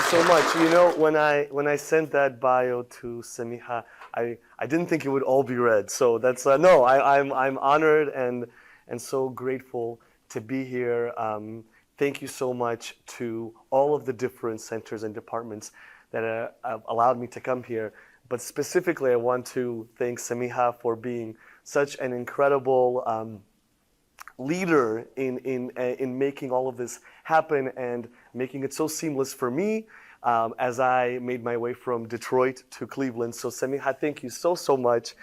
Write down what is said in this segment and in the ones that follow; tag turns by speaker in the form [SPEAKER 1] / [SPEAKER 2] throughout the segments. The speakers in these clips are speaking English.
[SPEAKER 1] so much. You know, when I sent that bio to Samiha, I didn't think it would all be read. So that's no. I'm honored and so grateful to be here. Thank you so much to all of the different centers and departments that allowed me to come here. But specifically, I want to thank Samiha for being such an incredible leader in making all of this happen and making it so seamless for me as I made my way from Detroit to Cleveland. So Samiha, thank you so much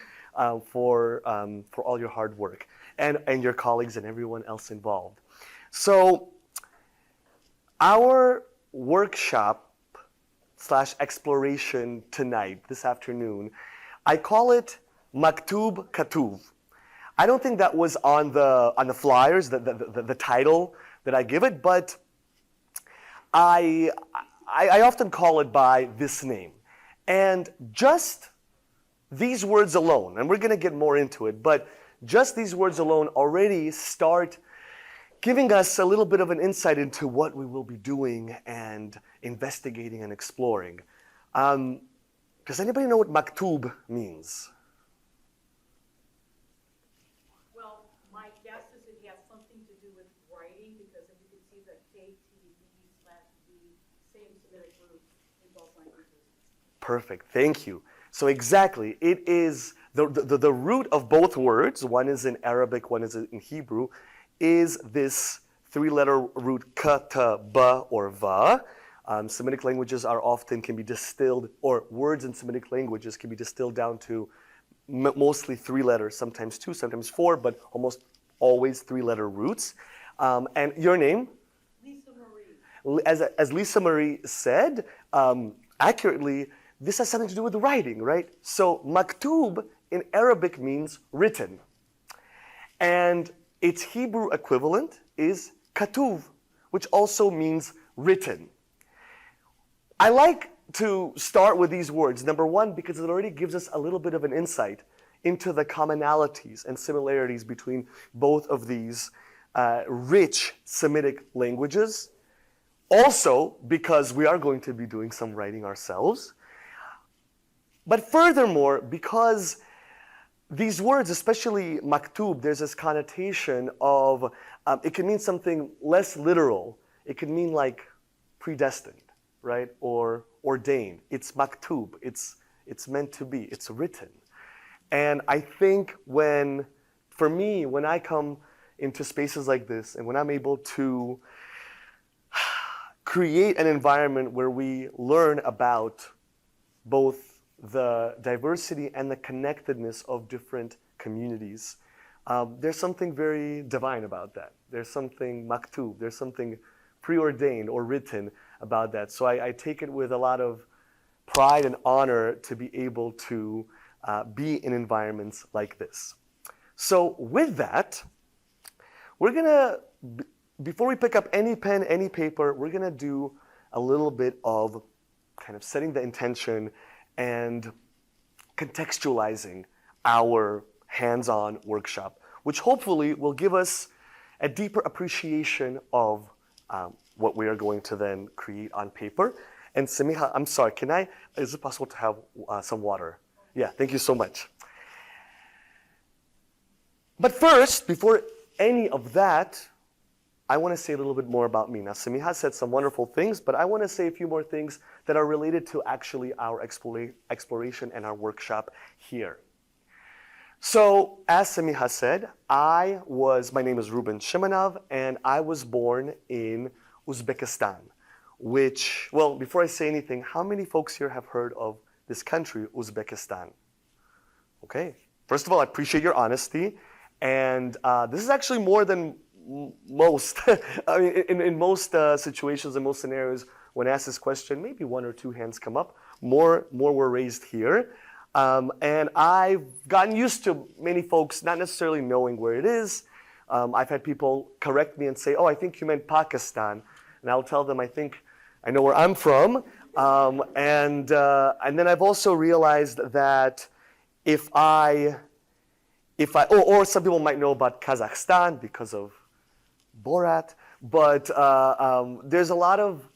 [SPEAKER 1] for all your hard work and your colleagues and everyone else involved. So our workshop / exploration tonight, this afternoon, I call it Maktub Katuv. I don't think that was on the flyers, the title that I give it, but I often call it by this name. And just these words alone, and we're going to get more into it, but just these words alone already start giving us a little bit of an insight into what we will be doing and investigating and exploring. Does anybody know what maktub means?
[SPEAKER 2] Well, my guess is it has something to do with writing, because if you can see the KTB/B, same Semitic root in both languages.
[SPEAKER 1] Perfect, thank you. So exactly, it is the root of both words, one is in Arabic, one is in Hebrew, is this three-letter root ka, ta, ba, or va. Semitic languages can be distilled, or words in Semitic languages can be distilled down to mostly three letters, sometimes two, sometimes four, but almost always three-letter roots. And your name?
[SPEAKER 2] Lisa Marie.
[SPEAKER 1] As Lisa Marie said, accurately, this has something to do with writing, right? So maktub in Arabic means written. And its Hebrew equivalent is katuv, which also means written. I like to start with these words. Number one, because it already gives us a little bit of an insight into the commonalities and similarities between both of these rich Semitic languages. Also, because we are going to be doing some writing ourselves. But furthermore, because these words, especially maktub, there's this connotation of, it can mean something less literal. It can mean like predestined, right? Or ordained. It's maktub. It's meant to be. It's written. And I think for me, when I come into spaces like this and when I'm able to create an environment where we learn about both the diversity and the connectedness of different communities, there's something very divine about that. There's something maktub, there's something preordained or written about that. So I take it with a lot of pride and honor to be able to be in environments like this. So with that, we're gonna, before we pick up any pen, any paper, we're gonna do a little bit of kind of setting the intention and contextualizing our hands-on workshop, which hopefully will give us a deeper appreciation of what we are going to then create on paper. And Samiha, I'm sorry, is it possible to have some water? Yeah, thank you so much. But first, before any of that, I want to say a little bit more about me. Now, Samiha said some wonderful things, but I want to say a few more things that are related to actually our exploration and our workshop here. So, as Samiha said, my name is Ruben Shimonov, and I was born in Uzbekistan, which, well, before I say anything, how many folks here have heard of this country, Uzbekistan? Okay, first of all, I appreciate your honesty, and this is actually more than most. I mean, in most situations, in most scenarios, when asked this question, maybe one or two hands come up. More were raised here. And I've gotten used to many folks not necessarily knowing where it is. I've had people correct me and say, oh, I think you meant Pakistan. And I'll tell them, I know where I'm from. And then I've also realized that or some people might know about Kazakhstan because of Borat, but there's a lot of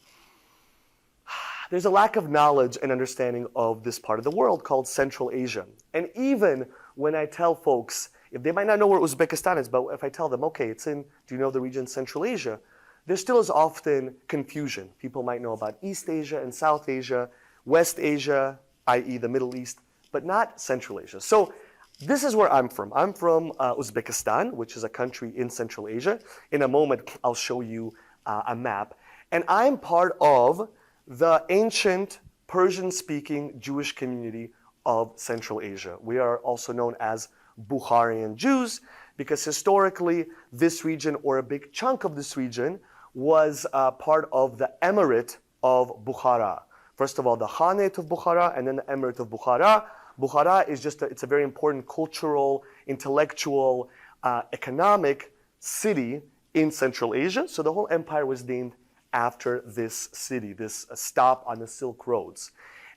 [SPEAKER 1] there's a lack of knowledge and understanding of this part of the world called Central Asia. And even when I tell folks, if they might not know where Uzbekistan is, but if I tell them, okay, it's in, do you know the region Central Asia? There still is often confusion. People might know about East Asia and South Asia, West Asia, i.e. the Middle East, but not Central Asia. So this is where I'm from. I'm from Uzbekistan, which is a country in Central Asia. In a moment, I'll show you a map. And I'm part of the ancient Persian-speaking Jewish community of Central Asia. We are also known as Bukharian Jews because historically this region, or a big chunk of this region, was part of the Emirate of Bukhara. First of all, the Khanate of Bukhara, and then the Emirate of Bukhara. Bukhara is just it's a very important cultural, intellectual, economic city in Central Asia. So the whole empire was named after this city, this stop on the Silk Roads.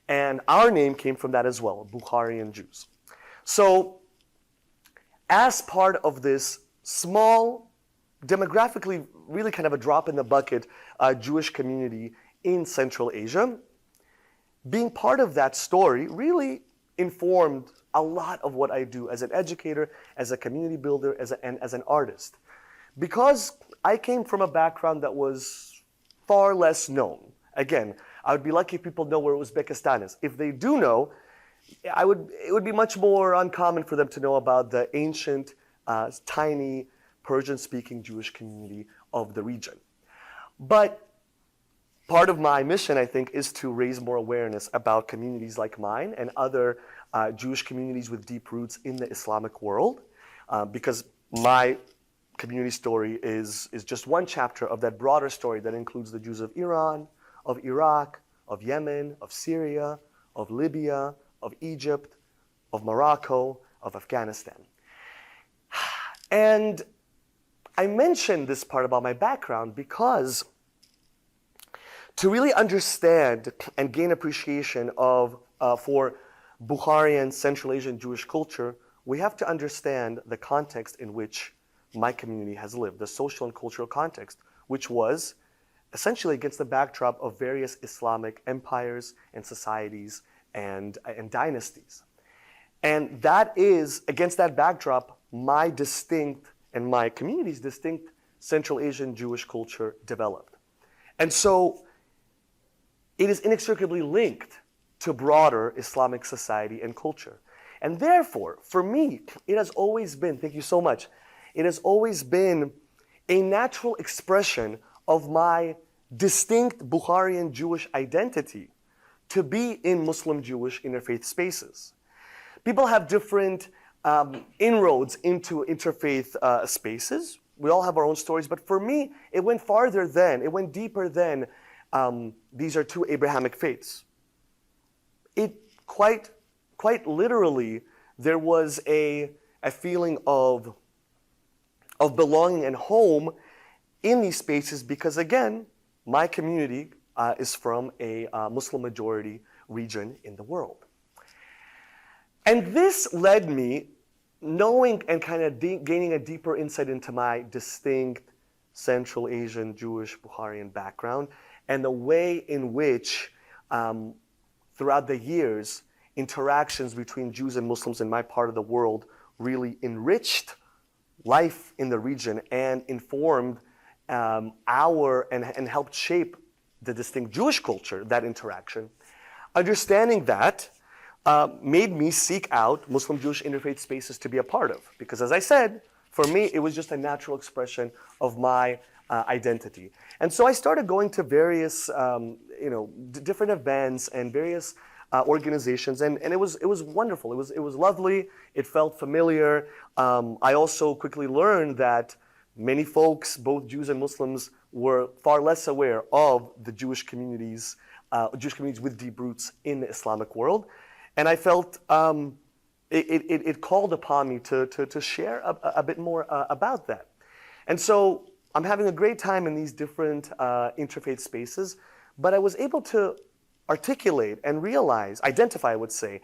[SPEAKER 1] And our name came from that as well, Bukharian Jews. So as part of this small, demographically really kind of a drop in the bucket Jewish community in Central Asia, being part of that story really informed a lot of what I do as an educator, as a community builder, and as an artist. Because I came from a background that was far less known. Again, I would be lucky if people know where Uzbekistan is. If they do know, it would be much more uncommon for them to know about the ancient, tiny, Persian-speaking Jewish community of the region. But part of my mission, I think, is to raise more awareness about communities like mine and other Jewish communities with deep roots in the Islamic world, because my community story is just one chapter of that broader story that includes the Jews of Iran, of Iraq, of Yemen, of Syria, of Libya, of Egypt, of Morocco, of Afghanistan. And I mentioned this part about my background because to really understand and gain appreciation of for Bukharian Central Asian Jewish culture, we have to understand the context in which my community has lived, the social and cultural context, which was essentially against the backdrop of various Islamic empires and societies and dynasties. And that is, against that backdrop, my distinct and my community's distinct Central Asian Jewish culture developed. And so it is inextricably linked to broader Islamic society and culture. And therefore, for me, it has always been, thank you so much, it has always been a natural expression of my distinct Bukharian Jewish identity to be in Muslim Jewish interfaith spaces. People have different inroads into interfaith spaces. We all have our own stories, but for me, it went farther than, it went deeper than these are two Abrahamic faiths. It quite literally, there was a feeling of belonging and home in these spaces because, again, my community is from a Muslim majority region in the world. And this led me knowing and kind of gaining a deeper insight into my distinct Central Asian Jewish Bukharian background and the way in which throughout the years interactions between Jews and Muslims in my part of the world really enriched life in the region and informed and helped shape the distinct Jewish culture, that interaction. Understanding that made me seek out Muslim Jewish interfaith spaces to be a part of. Because as I said, for me, it was just a natural expression of my identity. And so I started going to various different events and various organizations, and it was wonderful. It was lovely. It felt familiar. I also quickly learned that many folks, both Jews and Muslims, were far less aware of the Jewish communities with deep roots in the Islamic world, and I felt it called upon me to share a bit more about that. And so I'm having a great time in these different interfaith spaces, but I was able to articulate and identify, I would say,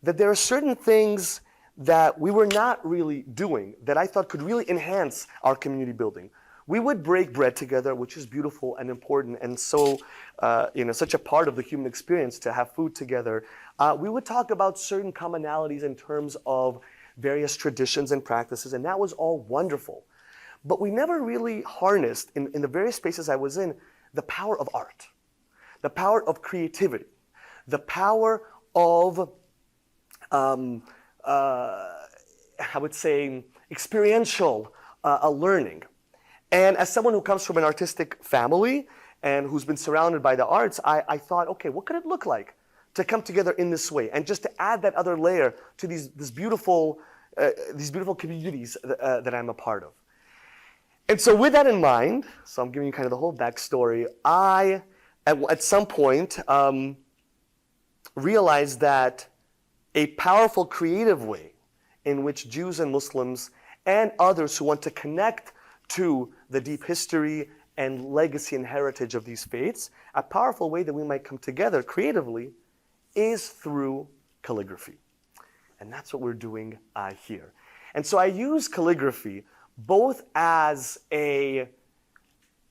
[SPEAKER 1] that there are certain things that we were not really doing that I thought could really enhance our community building. we would break bread together, which is beautiful and important, and so such a part of the human experience to have food together. We would talk about certain commonalities in terms of various traditions and practices, and that was all wonderful. But we never really harnessed, in the various spaces I was in, the power of art, the power of creativity, the power of, I would say, experiential learning. And as someone who comes from an artistic family and who's been surrounded by the arts, I thought, okay, what could it look like to come together in this way, and just to add that other layer to these beautiful communities that I'm a part of. And so with that in mind, so I'm giving you kind of the whole backstory, I, at some point, realized that a powerful creative way in which Jews and Muslims and others who want to connect to the deep history and legacy and heritage of these faiths, a powerful way that we might come together creatively is through calligraphy. And that's what we're doing here. And so I use calligraphy both as in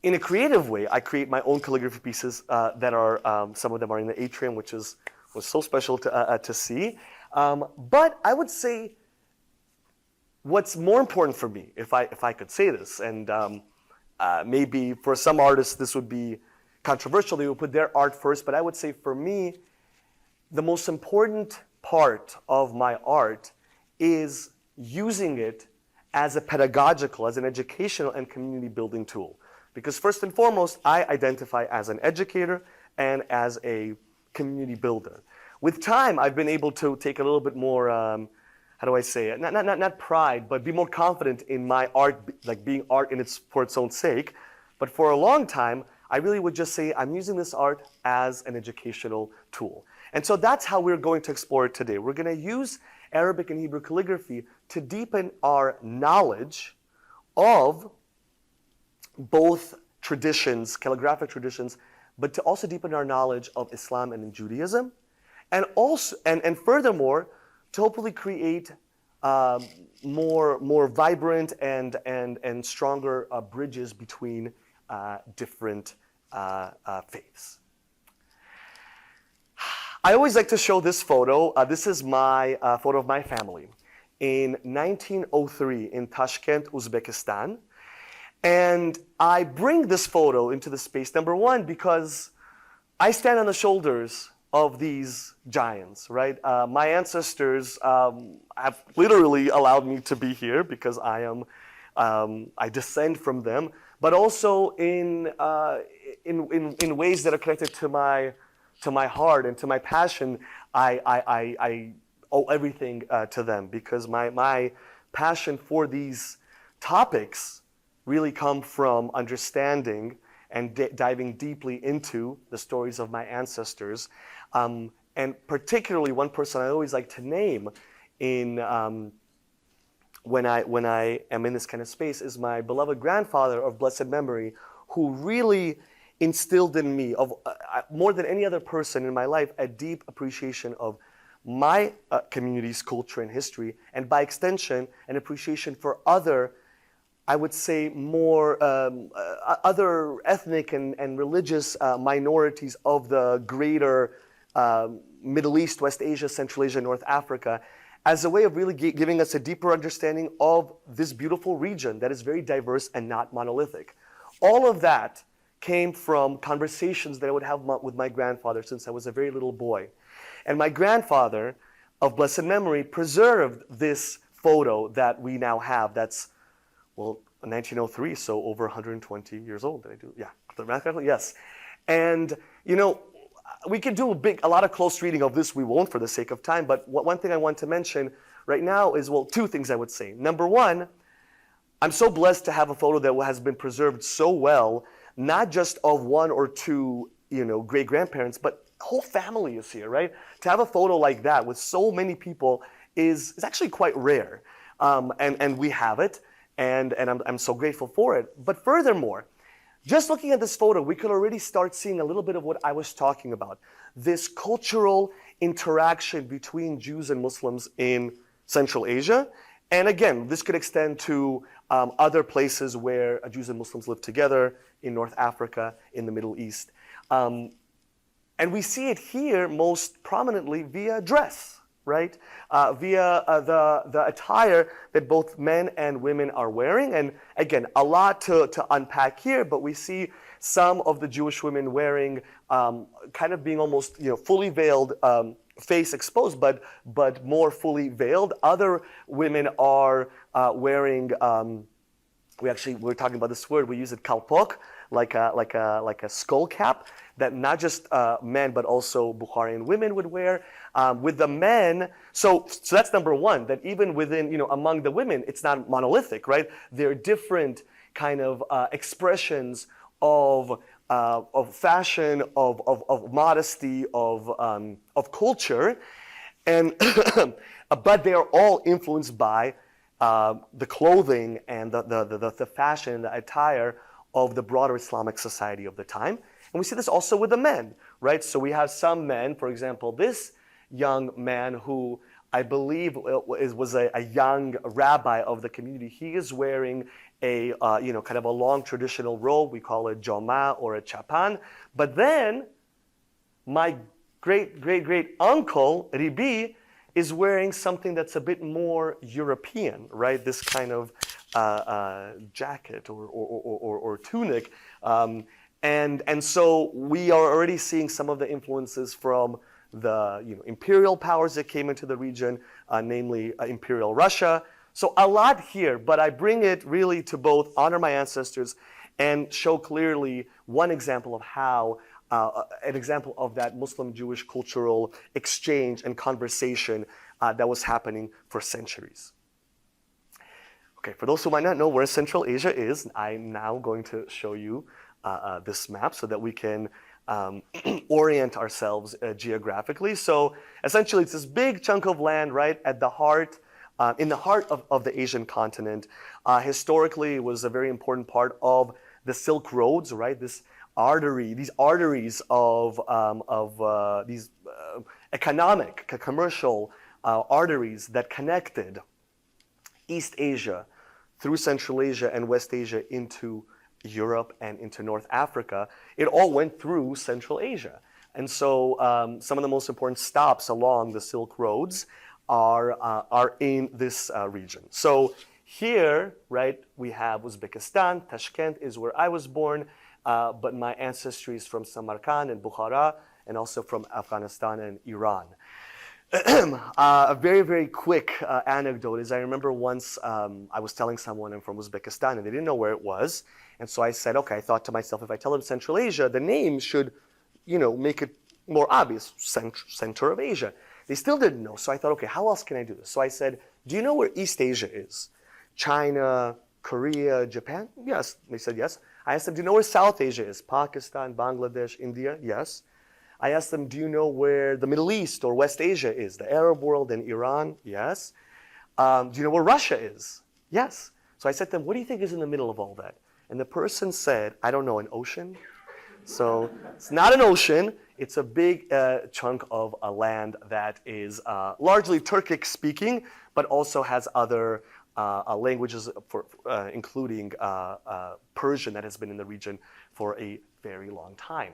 [SPEAKER 1] a creative way. I create my own calligraphy pieces that are, some of them are in the atrium, which was so special to see. But I would say what's more important for me, if I could say this, and maybe for some artists this would be controversial, they would put their art first, but I would say for me, the most important part of my art is using it as a pedagogical, as an educational and community building tool. Because first and foremost, I identify as an educator and as a community builder. With time, I've been able to take a little bit more, how do I say it? Not pride, but be more confident in my art, like being art for its own sake. But for a long time, I really would just say I'm using this art as an educational tool. And so that's how we're going to explore it today. We're going to use Arabic and Hebrew calligraphy to deepen our knowledge of both traditions, calligraphic traditions, but to also deepen our knowledge of Islam and Judaism, and also, and furthermore, to hopefully create more vibrant and stronger bridges between different faiths. I always like to show this photo. This is my photo of my family in 1903 in Tashkent, Uzbekistan. And I bring this photo into the space, number one, because I stand on the shoulders of these giants, right? My ancestors have literally allowed me to be here because I descend from them, but also in ways that are connected to my heart and to my passion. I owe everything to them, because my passion for these topics really come from understanding and diving deeply into the stories of my ancestors. And particularly one person I always like to name when I am in this kind of space is my beloved grandfather of blessed memory, who really instilled in me, more than any other person in my life, a deep appreciation of my community's culture and history, and by extension, an appreciation for other, I would say, more other ethnic and religious minorities of the greater Middle East, West Asia, Central Asia, North Africa, as a way of really giving us a deeper understanding of this beautiful region that is very diverse and not monolithic. All of that came from conversations that I would have with my grandfather since I was a very little boy. And my grandfather of blessed memory preserved this photo that we now have. That's, well, 1903, so over 120 years old. Did I do? Yeah, the math correctly? Yes. And, you know, we could do a lot of close reading of this. We won't for the sake of time. But one thing I want to mention right now is, well, two things I would say. Number one, I'm so blessed to have a photo that has been preserved so well, not just of one or two, great-grandparents, but the whole family is here, right? To have a photo like that with so many people is actually quite rare. And we have it, and I'm so grateful for it. But furthermore, just looking at this photo, we could already start seeing a little bit of what I was talking about. This cultural interaction between Jews and Muslims in Central Asia. And again, this could extend to other places where Jews and Muslims live together in North Africa, in the Middle East. And we see it here most prominently via dress, right? Via the attire that both men and women are wearing. And again, a lot to unpack here, but we see some of the Jewish women wearing kind of being almost fully veiled, face exposed, but more fully veiled. Other women are wearing, we're talking about this word, we use it kalpok, like a skull cap that not just men but also Bukharian women would wear. With the men, so that's number one, that even within, among the women, it's not monolithic, right? There are different kind of expressions of fashion, of modesty, of culture, and but they are all influenced by the clothing and the fashion, the attire of the broader Islamic society of the time. And we see this also with the men, right? So we have some men, for example, this young man who I believe was a young rabbi of the community. He is wearing a kind of a long traditional robe. We call it joma or a chapan. But then my great uncle Ribi is wearing something that's a bit more European, right? This kind of jacket or tunic. And so we are already seeing some of the influences from the imperial powers that came into the region, namely Imperial Russia. So a lot here, but I bring it really to both honor my ancestors and show clearly one example of how, an example of that Muslim-Jewish cultural exchange and conversation that was happening for centuries. Okay, for those who might not know where Central Asia is, I'm now going to show you this map so that we can orient ourselves geographically. So essentially it's this big chunk of land right at the heart, in the heart of the Asian continent. Historically, it was a very important part of the Silk Roads, right? These arteries of these economic, commercial arteries that connected East Asia through Central Asia and West Asia into Europe and into North Africa. It all went through Central Asia. And so some of the most important stops along the Silk Roads are in this region. So here, right, we have Uzbekistan. Tashkent is where I was born, but my ancestry is from Samarkand and Bukhara, and also from Afghanistan and Iran. A very, very quick anecdote is I remember once I was telling someone I'm from Uzbekistan and they didn't know where it was. And so I said, okay, I thought to myself, if I tell them Central Asia, the name should, make it more obvious, center of Asia. They still didn't know. So I thought, okay, how else can I do this? So I said, do you know where East Asia is? China, Korea, Japan? Yes. They said yes. I asked them, do you know where South Asia is? Pakistan, Bangladesh, India? Yes. I asked them, do you know where the Middle East or West Asia is? The Arab world and Iran? Yes. Do you know where Russia is? Yes. So I said to them, what do you think is in the middle of all that? And the person said, I don't know, an ocean? So it's not an ocean. It's a big chunk of a land that is largely Turkic speaking, but also has other languages, including Persian that has been in the region for a very long time.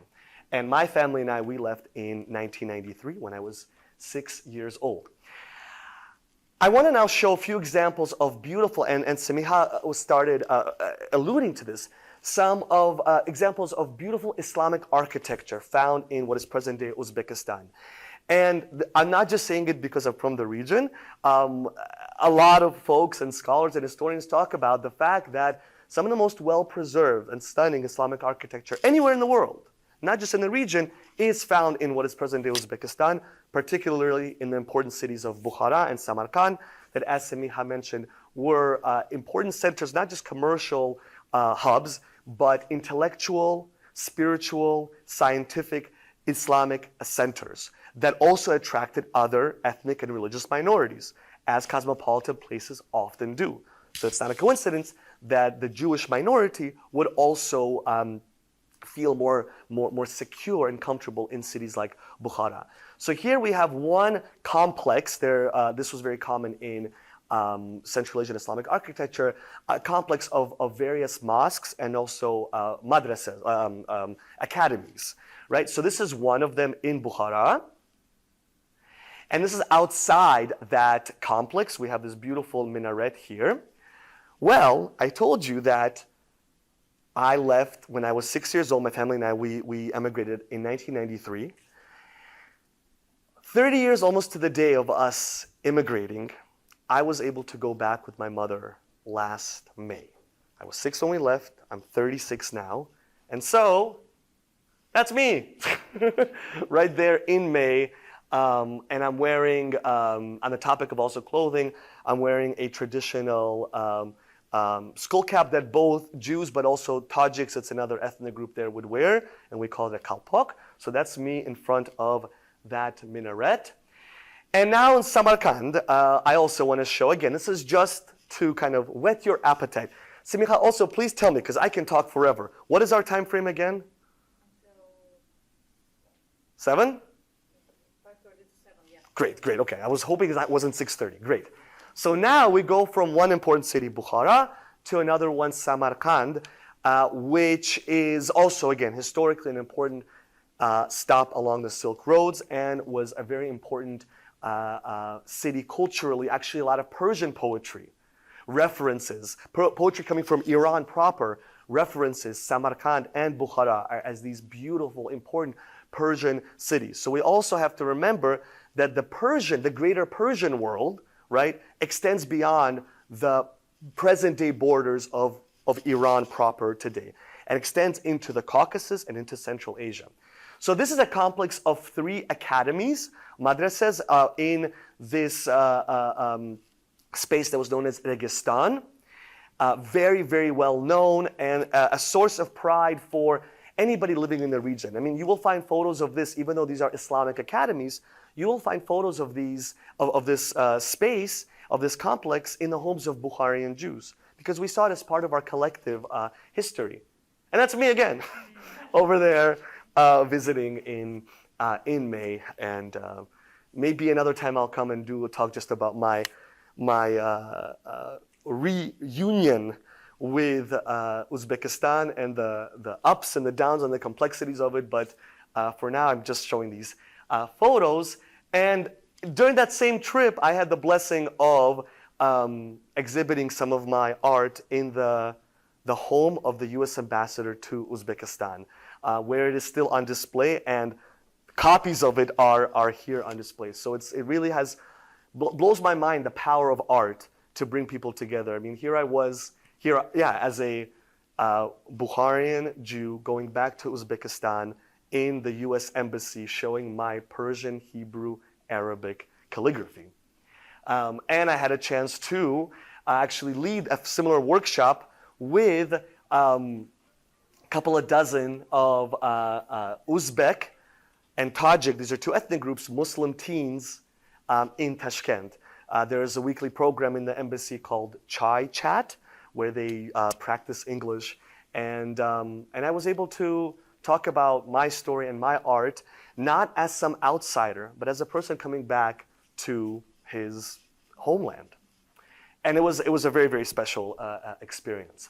[SPEAKER 1] And my family and I, we left in 1993 when I was 6 years old. I want to now show a few examples of beautiful, and Samiha started alluding to this, some of examples of beautiful Islamic architecture found in what is present-day Uzbekistan. And I'm not just saying it because I'm from the region. A lot of folks and scholars and historians talk about the fact that some of the most well-preserved and stunning Islamic architecture anywhere in the world, not just in the region, is found in what is present-day Uzbekistan, particularly in the important cities of Bukhara and Samarkand, that, as Samiha mentioned, were important centers, not just commercial hubs, but intellectual, spiritual, scientific, Islamic centers that also attracted other ethnic and religious minorities, as cosmopolitan places often do. So it's not a coincidence that the Jewish minority would also feel more secure and comfortable in cities like Bukhara. So here we have one complex. This was very common in Central Asian Islamic architecture, a complex of various mosques and also madrasas, academies, right? So this is one of them in Bukhara. And this is outside that complex. We have this beautiful minaret here. Well, I told you that I left when I was 6 years old. My family and I, we emigrated in 1993. 30 years almost to the day of us immigrating, I was able to go back with my mother last May. I was 6 when we left. I'm 36 now. And so, that's me, right there in May. And I'm wearing, on the topic of also clothing, I'm wearing a traditional skull cap that both Jews but also Tajiks, it's another ethnic group there, would wear, and we call it a kalpok. So that's me in front of that minaret. And now in Samarkand, I also want to show, again, this is just to kind of whet your appetite. Simicha, also please tell me, because I can talk forever. What is our time frame again? 7?
[SPEAKER 2] 5:30 to 7, yeah.
[SPEAKER 1] Great, great. Okay, I was hoping that wasn't 6:30. Great. So now we go from one important city, Bukhara, to another one, Samarkand, which is also, again, historically an important stop along the Silk Roads and was a very important city culturally. Actually, a lot of Persian poetry references, poetry coming from Iran proper, references Samarkand and Bukhara as these beautiful, important Persian cities. So we also have to remember that the greater Persian world, right, extends beyond the present-day borders of Iran proper today and extends into the Caucasus and into Central Asia. So this is a complex of 3 academies, madrasas, in this space that was known as Registan. Very, very well known and a source of pride for anybody living in the region. I mean, you will find photos of this, even though these are Islamic academies, you will find photos of these, of this space, of this complex in the homes of Bukharian Jews, because we saw it as part of our collective history. And that's me again, over there visiting in May. And maybe another time I'll come and do a talk just about my reunion with Uzbekistan and the ups and the downs and the complexities of it. But for now, I'm just showing these photos. And during that same trip, I had the blessing of exhibiting some of my art in the home of the U.S. ambassador to Uzbekistan, where it is still on display, and copies of it are here on display. So it really blows my mind, the power of art to bring people together. I mean, here I was, as a Bukharian Jew going back to Uzbekistan in the U.S. Embassy, showing my Persian, Hebrew, Arabic calligraphy. And I had a chance to actually lead a similar workshop with a couple of dozen of Uzbek and Tajik, these are 2 ethnic groups, Muslim teens in Tashkent. There is a weekly program in the embassy called Chai Chat, where they practice English. And I was able to talk about my story and my art, not as some outsider, but as a person coming back to his homeland. And it was a very, very special experience.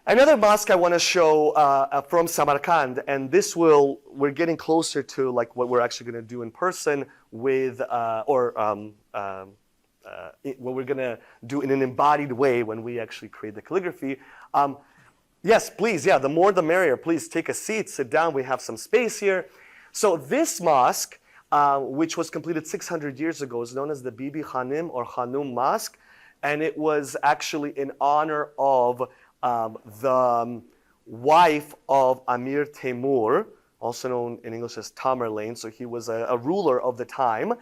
[SPEAKER 1] Another mosque I want to show from Samarkand, and we're getting closer to like what we're actually going to do in person with, what we're going to do in an embodied way when we actually create the calligraphy. Yes, please, the more the merrier. Please take a seat, sit down. We have some space here. So this mosque, which was completed 600 years ago, is known as the Bibi Khanim or Khanum Mosque, and it was actually in honor of the wife of Amir Temur, also known in English as Tamerlane. So he was a ruler of the time.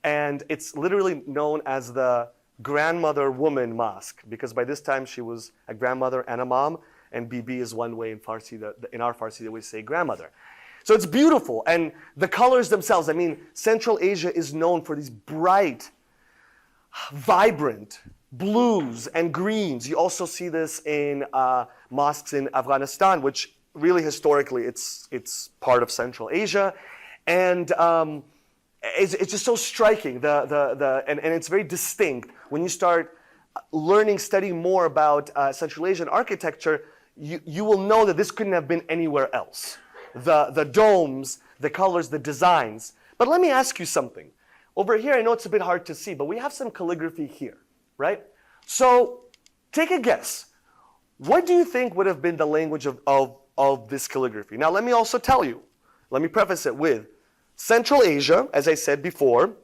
[SPEAKER 1] And it's literally known as the grandmother woman mosque, because by this time she was a grandmother and a mom, and Bibi is one way in Farsi, in our Farsi that we say grandmother. So it's beautiful. And the colors themselves, I mean, Central Asia is known for these bright, vibrant blues and greens. You also see this in mosques in Afghanistan, which really historically it's part of Central Asia. And it's just so striking, and it's very distinct. When you start learning, studying more about Central Asian architecture, you will know that this couldn't have been anywhere else. The domes, the colors, the designs. But let me ask you something. Over here, I know it's a bit hard to see, but we have some calligraphy here, right? So take a guess. What do you think would have been the language of this calligraphy? Now, let me also tell you, let me preface it with, Central Asia, as I said before,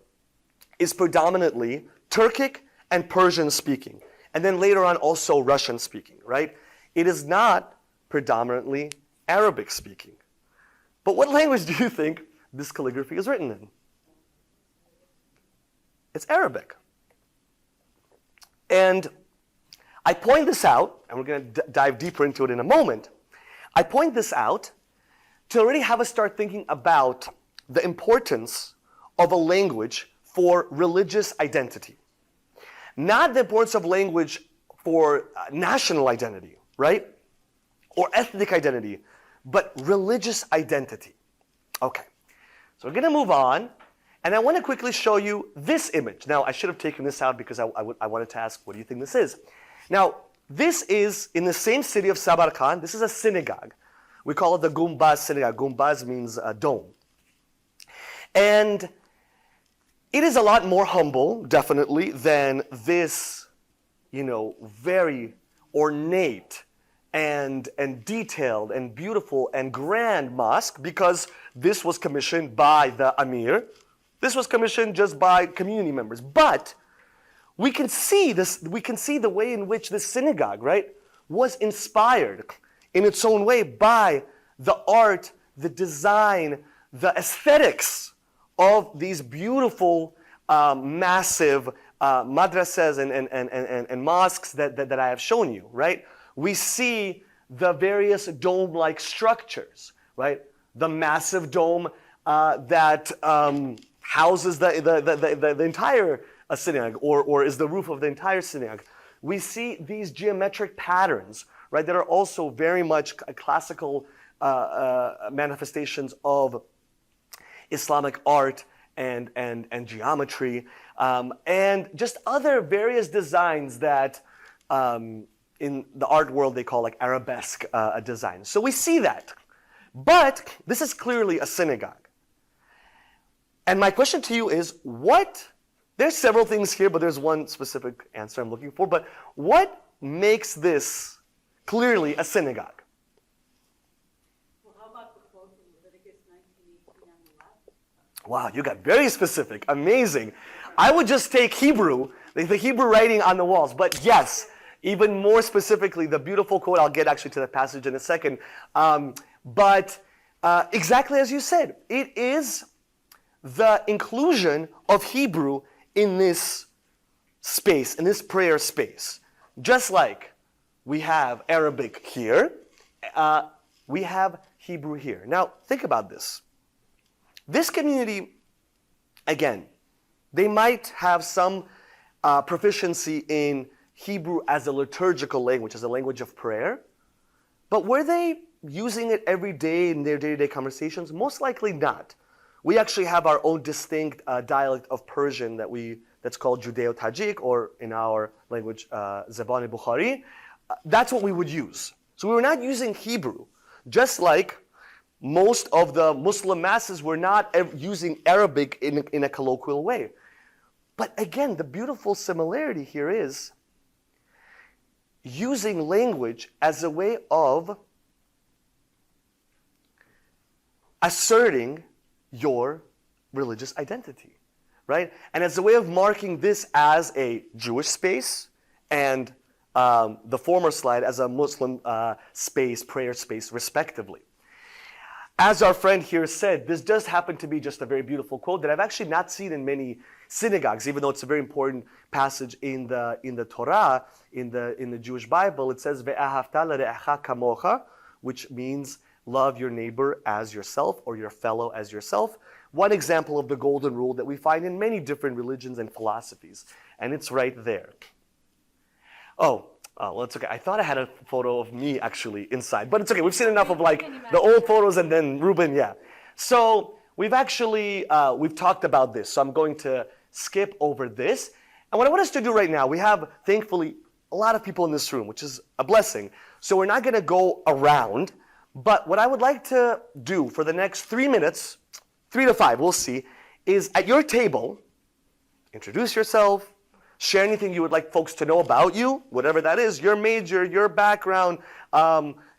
[SPEAKER 1] is predominantly Turkic and Persian speaking. And then later on also Russian speaking, right? It is not predominantly Arabic speaking. But what language do you think this calligraphy is written in? It's Arabic. And I point this out, and we're going to dive deeper into it in a moment. I point this out to already have us start thinking about the importance of a language for religious identity. Not the importance of language for national identity, right? Or ethnic identity, but religious identity. Okay, so we're going to move on, and I want to quickly show you this image. Now, I should have taken this out because I wanted to ask, what do you think this is? Now, this is in the same city of Samarkand. This is a synagogue. We call it the Gumbaz synagogue. Gumbaz means dome. And it is a lot more humble, definitely, than this, very ornate and detailed and beautiful and grand mosque, because this was commissioned by the Amir. This was commissioned just by community members. But we can see the way in which this synagogue, right, was inspired in its own way by the art, the design, the aesthetics of these beautiful, massive madrasas and mosques that I have shown you, right? We see the various dome-like structures, right? The massive dome that houses the entire synagogue, or is the roof of the entire synagogue. We see these geometric patterns, right, that are also very much classical manifestations of Islamic art and geometry, and just other various designs that in the art world they call like arabesque designs. So we see that. But this is clearly a synagogue. And my question to you is, there's several things here, but there's one specific answer I'm looking for, but what makes this clearly a synagogue?
[SPEAKER 2] Well, how about the quote from Leviticus 19:18 on the left?
[SPEAKER 1] Wow, you got very specific. Amazing. I would just take Hebrew, the Hebrew writing on the walls. But yes, even more specifically, the beautiful quote, I'll get actually to that passage in a second. But exactly as you said, it is the inclusion of Hebrew in this space, in this prayer space. Just like we have Arabic here, we have Hebrew here. Now, think about this. This community, again, they might have some proficiency in Hebrew as a liturgical language, as a language of prayer. But were they using it every day in their day-to-day conversations? Most likely not. We actually have our own distinct dialect of Persian that's called Judeo-Tajik, or in our language, Zabani-Bukhari. That's what we would use. So we were not using Hebrew, just like most of the Muslim masses were not using Arabic in a colloquial way. But again, the beautiful similarity here is using language as a way of asserting your religious identity, right? And as a way of marking this as a Jewish space and the former slide as a Muslim space, prayer space, respectively. As our friend here said, this does happen to be just a very beautiful quote that I've actually not seen in many synagogues, even though it's a very important passage in the Torah, in the Jewish Bible. It says, "Ve'ahavta l're'echa kamocha," which means love your neighbor as yourself, or your fellow as yourself. One example of the golden rule that we find in many different religions and philosophies. And it's right there. Oh, well, it's okay. I thought I had a photo of me actually inside, but it's okay. We've seen enough of like the old photos and then Ruben, yeah. So we've talked about this, so I'm going to skip over this. And what I want us to do right now, we have, thankfully, a lot of people in this room, which is a blessing. So we're not going to go around, but what I would like to do for the next 3 minutes, 3 to 5, we'll see, is at your table, introduce yourself, share anything you would like folks to know about you, whatever that is, your major, your background,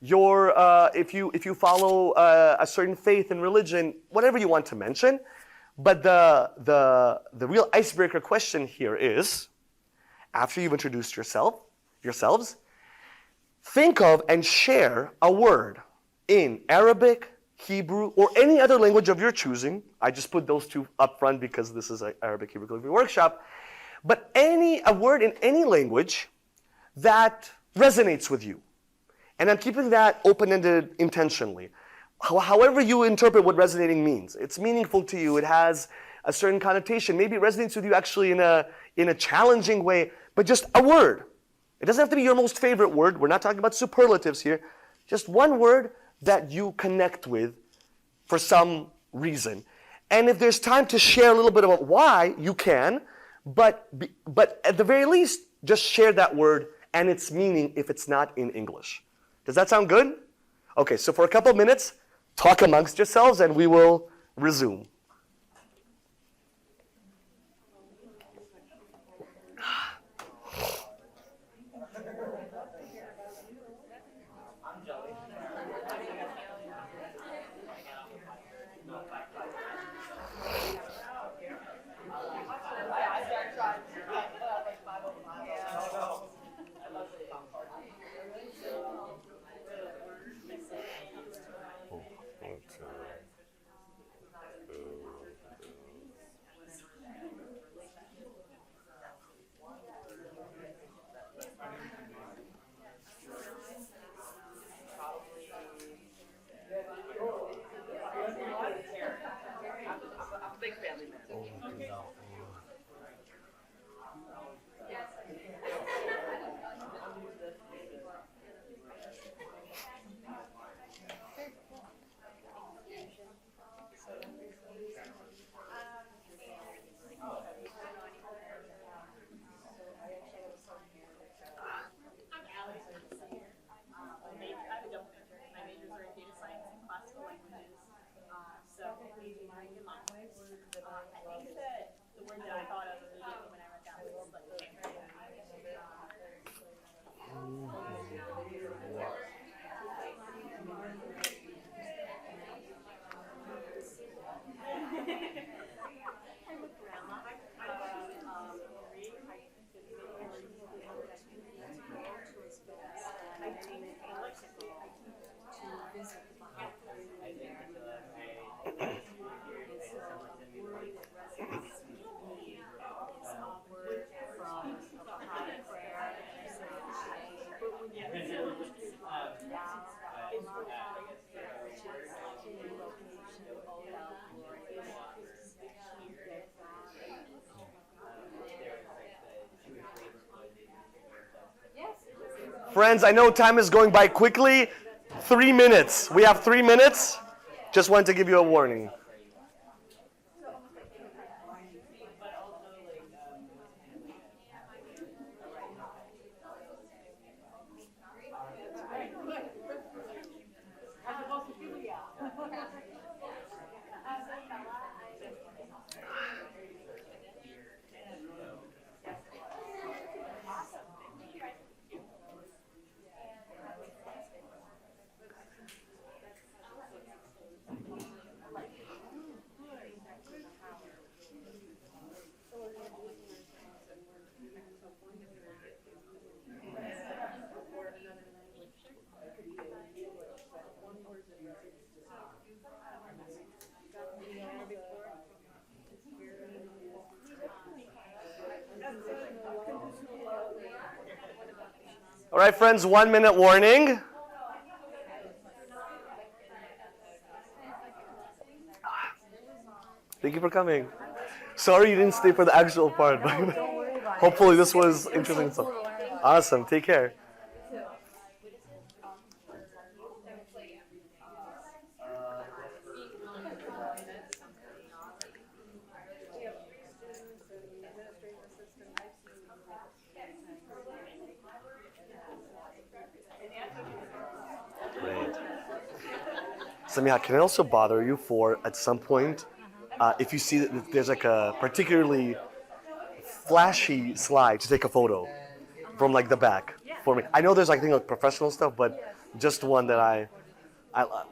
[SPEAKER 1] if you follow a certain faith and religion, whatever you want to mention. But the real icebreaker question here is, after you've introduced yourselves, think of and share a word in Arabic, Hebrew, or any other language of your choosing. I just put those two up front because this is an Arabic Hebrew calligraphy workshop. But a word in any language that resonates with you. And I'm keeping that open-ended intentionally. However you interpret what resonating means. It's meaningful to you. It has a certain connotation. Maybe it resonates with you actually in a challenging way, but just a word. It doesn't have to be your most favorite word. We're not talking about superlatives here. Just one word that you connect with for some reason. And if there's time to share a little bit about why, you can. But at the very least, just share that word and its meaning if it's not in English. Does that sound good? Okay, so for a couple of minutes, talk amongst yourselves and we will resume. Friends, I know time is going by quickly. 3 minutes. We have 3 minutes. Just wanted to give you a warning. All right, friends, 1 minute warning. Thank you for coming. Sorry you didn't stay for the actual part, but hopefully this was interesting stuff. Awesome, take care. Samiha, can I also bother you for, at some point, if you see that there's like a particularly flashy slide to take a photo from like the back for me. I know there's like, I think like professional stuff, but just one that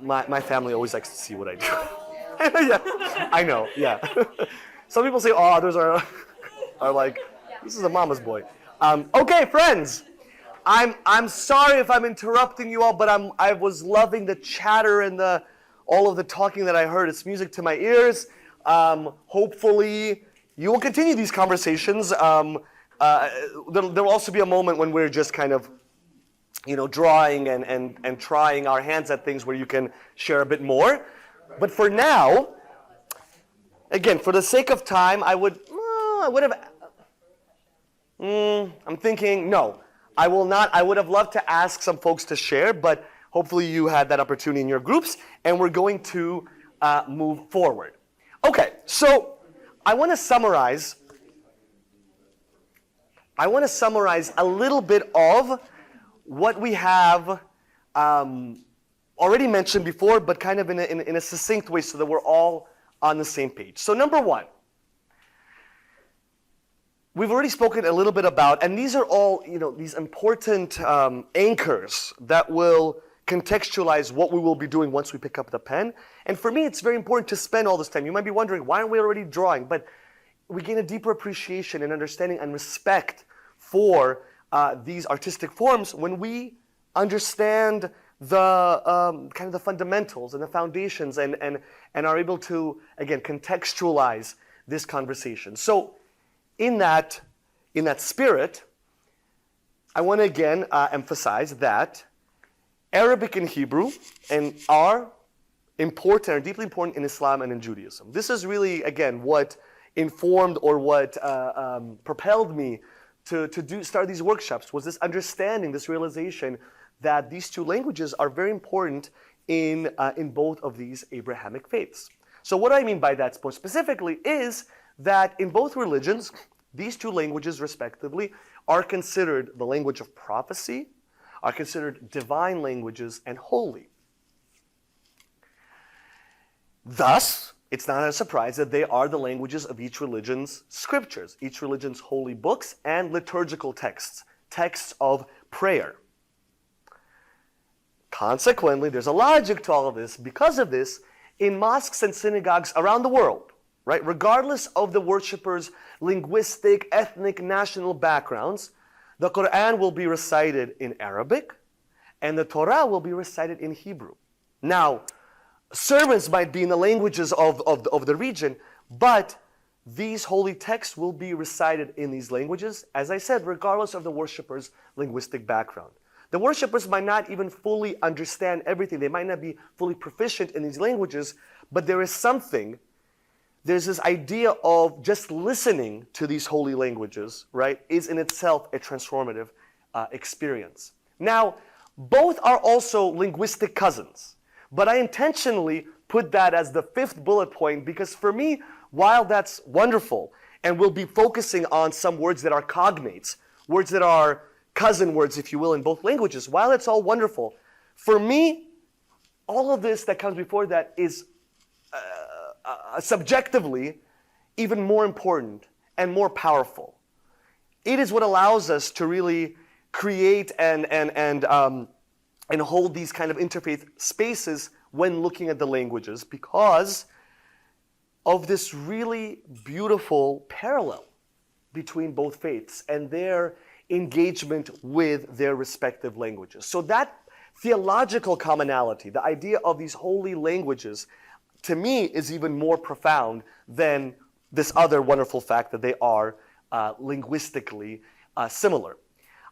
[SPEAKER 1] my family always likes to see what I do. Yeah, I know, yeah. Some people say, oh, others are like, this is a mama's boy. Okay, friends. I'm sorry if I'm interrupting you all, but I was loving the chatter and all of the talking that I heard. It's music to my ears. Hopefully, you will continue these conversations. There will also be a moment when we're just kind of, drawing and trying our hands at things where you can share a bit more. But for now, again, for the sake of time, I would have. I'm thinking no. I will not. I would have loved to ask some folks to share, but hopefully you had that opportunity in your groups, and we're going to move forward. Okay, so I want to summarize a little bit of what we have already mentioned before, but kind of in a succinct way so that we're all on the same page. So number one, we've already spoken a little bit about, and these are all, these important anchors that will contextualize what we will be doing once we pick up the pen. And for me, it's very important to spend all this time. You might be wondering, why aren't we already drawing? But we gain a deeper appreciation and understanding and respect for these artistic forms when we understand the kind of the fundamentals and the foundations and are able to, again, contextualize this conversation. So in that spirit, I want to again emphasize that Arabic and Hebrew are important, are deeply important in Islam and in Judaism. This is really, again, what informed or what propelled me to start these workshops, was this understanding, this realization that these two languages are very important in both of these Abrahamic faiths. So what I mean by that more specifically is that in both religions, these two languages respectively are considered the language of prophecy, are considered divine languages, and holy. Thus, it's not a surprise that they are the languages of each religion's scriptures, each religion's holy books and liturgical texts, texts of prayer. Consequently, there's a logic to all of this. Because of this, in mosques and synagogues around the world, right, regardless of the worshippers' linguistic, ethnic, national backgrounds, the Quran will be recited in Arabic, and the Torah will be recited in Hebrew. Now, sermons might be in the languages of the region, but these holy texts will be recited in these languages, as I said, regardless of the worshipper's linguistic background. The worshippers might not even fully understand everything. They might not be fully proficient in these languages, but there's this idea of just listening to these holy languages, right, is in itself a transformative experience. Now, both are also linguistic cousins, but I intentionally put that as the fifth bullet point because for me, while that's wonderful, and we'll be focusing on some words that are cognates, words that are cousin words, if you will, in both languages, while it's all wonderful, for me, all of this that comes before that is subjectively even more important and more powerful. It is what allows us to really create and hold these kind of interfaith spaces when looking at the languages because of this really beautiful parallel between both faiths and their engagement with their respective languages. So that theological commonality, the idea of these holy languages, to me is even more profound than this other wonderful fact that they are linguistically similar.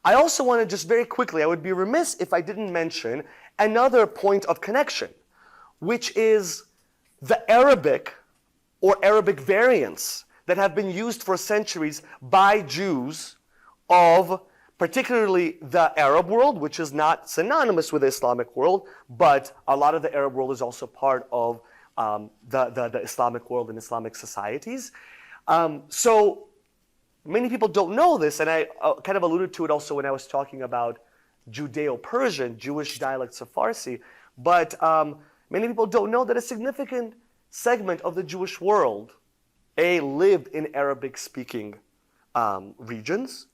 [SPEAKER 1] I also want to just very quickly, I would be remiss if I didn't mention another point of connection, which is the Arabic or Arabic variants that have been used for centuries by Jews of particularly the Arab world, which is not synonymous with the Islamic world, but a lot of the Arab world is also part of the Islamic world and Islamic societies. So many people don't know this, and I kind of alluded to it also when I was talking about Judeo-Persian, Jewish dialects of Farsi. But many people don't know that a significant segment of the Jewish world, lived in Arabic-speaking regions,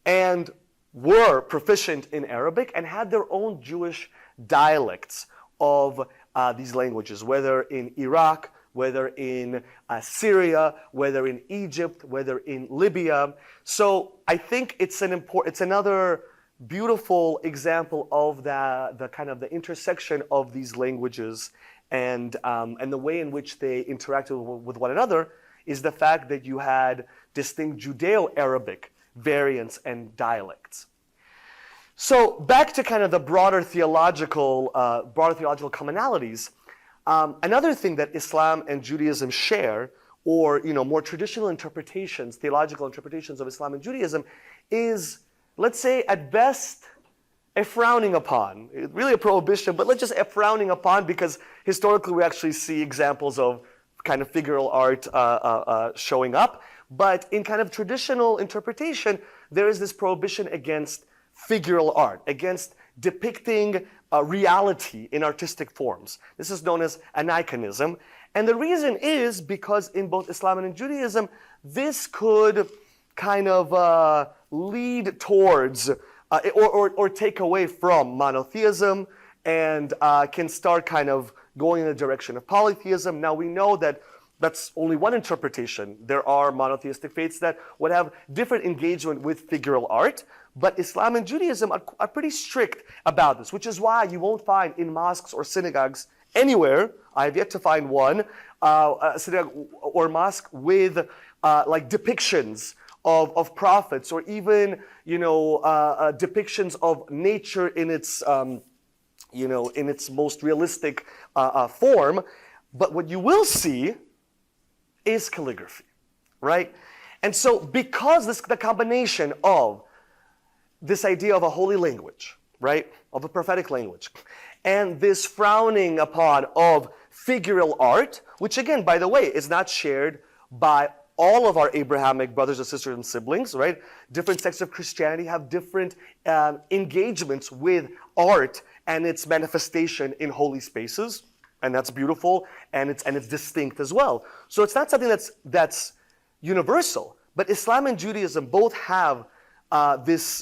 [SPEAKER 1] and were proficient in Arabic and had their own Jewish dialects of these languages, whether in Iraq, whether in Syria, whether in Egypt, whether in Libya. So I think it's another beautiful example of the kind of the intersection of these languages and the way in which they interacted with one another is the fact that you had distinct Judeo-Arabic variants and dialects. So back to kind of the broader theological commonalities. Another thing that Islam and Judaism share, or more traditional interpretations, theological interpretations of Islam and Judaism, is, let's say, at best, a frowning upon. Really a prohibition, but let's just a frowning upon, because historically we actually see examples of kind of figural art showing up. But in kind of traditional interpretation, there is this prohibition against figural art, against depicting reality in artistic forms. This is known as aniconism. And the reason is because in both Islam and in Judaism, this could kind of lead towards or take away from monotheism and can start kind of going in the direction of polytheism. Now we know that that's only one interpretation. There are monotheistic faiths that would have different engagement with figural art, but Islam and Judaism are pretty strict about this, which is why you won't find in mosques or synagogues anywhere, I have yet to find one, a synagogue or mosque with like depictions of prophets, or even depictions of nature in its in its most realistic form. But what you will see is calligraphy, right? And so because the combination of this idea of a holy language, right, of a prophetic language, and this frowning upon of figural art, which again, by the way, is not shared by all of our Abrahamic brothers and sisters and siblings, right? Different sects of Christianity have different engagements with art and its manifestation in holy spaces, and that's beautiful, and it's distinct as well. So it's not something that's universal, but Islam and Judaism both have this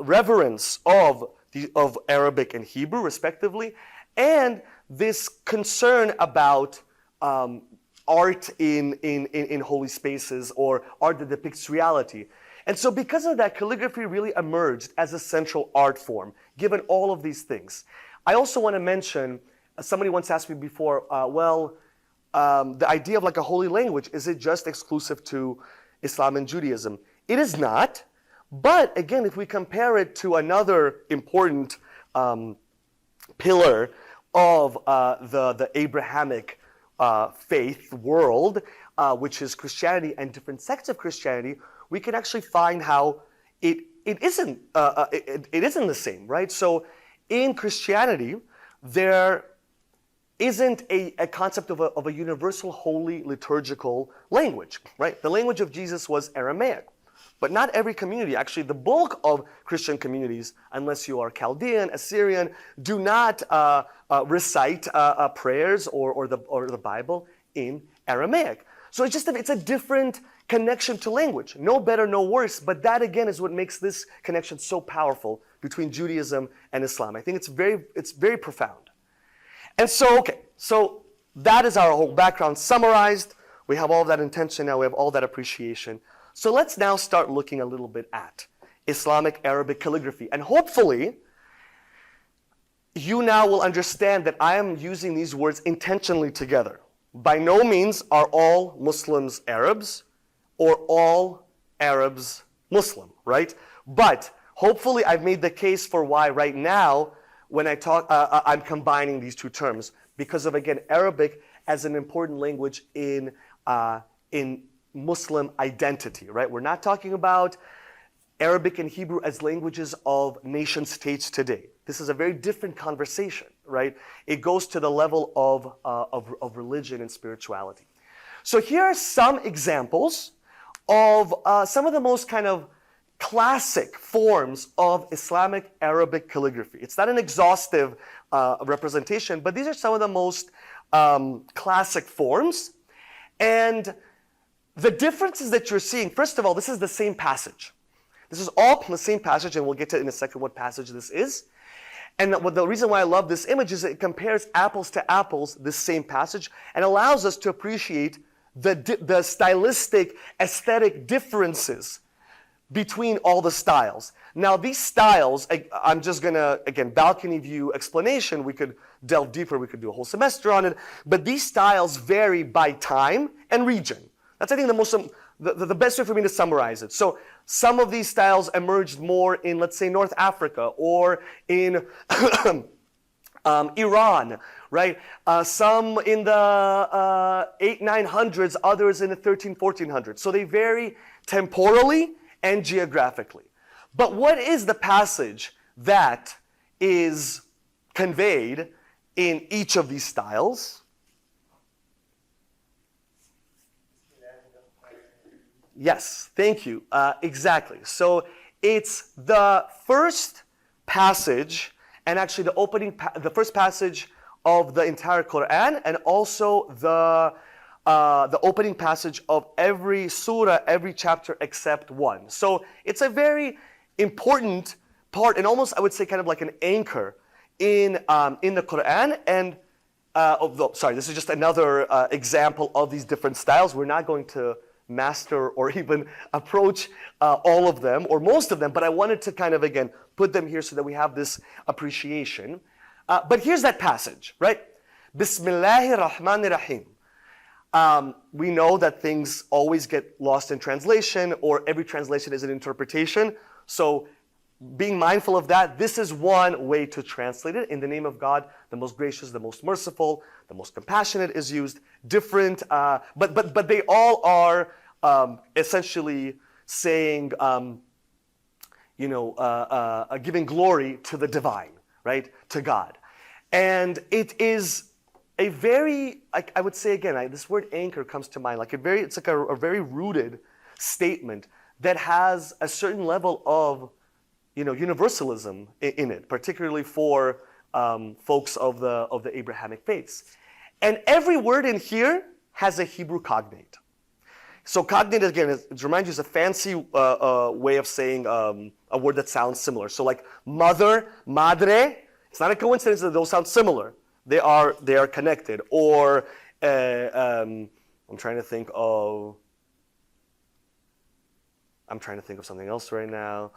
[SPEAKER 1] reverence of Arabic and Hebrew, respectively, and this concern about art in holy spaces, or art that depicts reality. And so because of that, calligraphy really emerged as a central art form, given all of these things. I also want to mention, somebody once asked me before, the idea of like a holy language, is it just exclusive to Islam and Judaism? It is not, but again, if we compare it to another important pillar of the Abrahamic faith world, which is Christianity and different sects of Christianity, we can actually find how it isn't the same, right? So in Christianity, there isn't a concept of a universal holy liturgical language, right? The language of Jesus was Aramaic, but not every community, actually the bulk of Christian communities, unless you are Chaldean, Assyrian, do not recite prayers or the Bible in Aramaic. So it's a different connection to language. No better, no worse, but that again is what makes this connection so powerful between Judaism and Islam. I think it's very profound. And so, okay, so that is our whole background summarized. We have all of that intention now, we have all that appreciation. So let's now start looking a little bit at Islamic Arabic calligraphy. And hopefully, you now will understand that I am using these words intentionally together. By no means are all Muslims Arabs, or all Arabs Muslim, right? But hopefully I've made the case for why right now, when I talk, I'm combining these two terms, because of, again, Arabic as an important language in Muslim identity, right? We're not talking about Arabic and Hebrew as languages of nation states today. This is a very different conversation, right? It goes to the level of religion and spirituality. So here are some examples of some of the most kind of classic forms of Islamic Arabic calligraphy. It's not an exhaustive representation, but these are some of the most classic forms. And the differences that you're seeing, first of all, this is the same passage. This is all the same passage, and we'll get to in a second what passage this is. And the reason why I love this image is it compares apples to apples, this same passage, and allows us to appreciate the stylistic, aesthetic differences between all the styles. Now these styles, I'm just gonna, again, balcony view explanation, we could delve deeper, we could do a whole semester on it, but these styles vary by time and region. That's, I think, the best way for me to summarize it. So some of these styles emerged more in, let's say, North Africa or in Iran, right? Some in the 800-900s, others in the 1300-1400s. So they vary temporally and geographically. But what is the passage that is conveyed in each of these styles? Yes, thank you. Exactly. So it's the first passage, and actually the first passage of the entire Quran, and also the opening passage of every surah, every chapter except one. So it's a very important part, and almost I would say kind of like an anchor in the Quran. And this is just another example of these different styles. We're not going to master or even approach all of them or most of them, but I wanted to kind of, again, put them here so that we have this appreciation. But here's that passage, right? Bismillahir Rahmanir Rahim. We know that things always get lost in translation, or every translation is an interpretation. So being mindful of that, this is one way to translate it. In the name of God, the most gracious, the most merciful, the most compassionate is used. Different, but they all are essentially saying, giving glory to the divine, right? To God. And it is a very, I would say again, this word anchor comes to mind. It's like a very rooted statement that has a certain level of, universalism in it, particularly for folks of the Abrahamic faiths. And every word in here has a Hebrew cognate. So cognate, again, it reminds you, is a fancy way of saying a word that sounds similar. So like mother, madre, it's not a coincidence that those sound similar. They are connected. Or I'm trying to think of something else right now.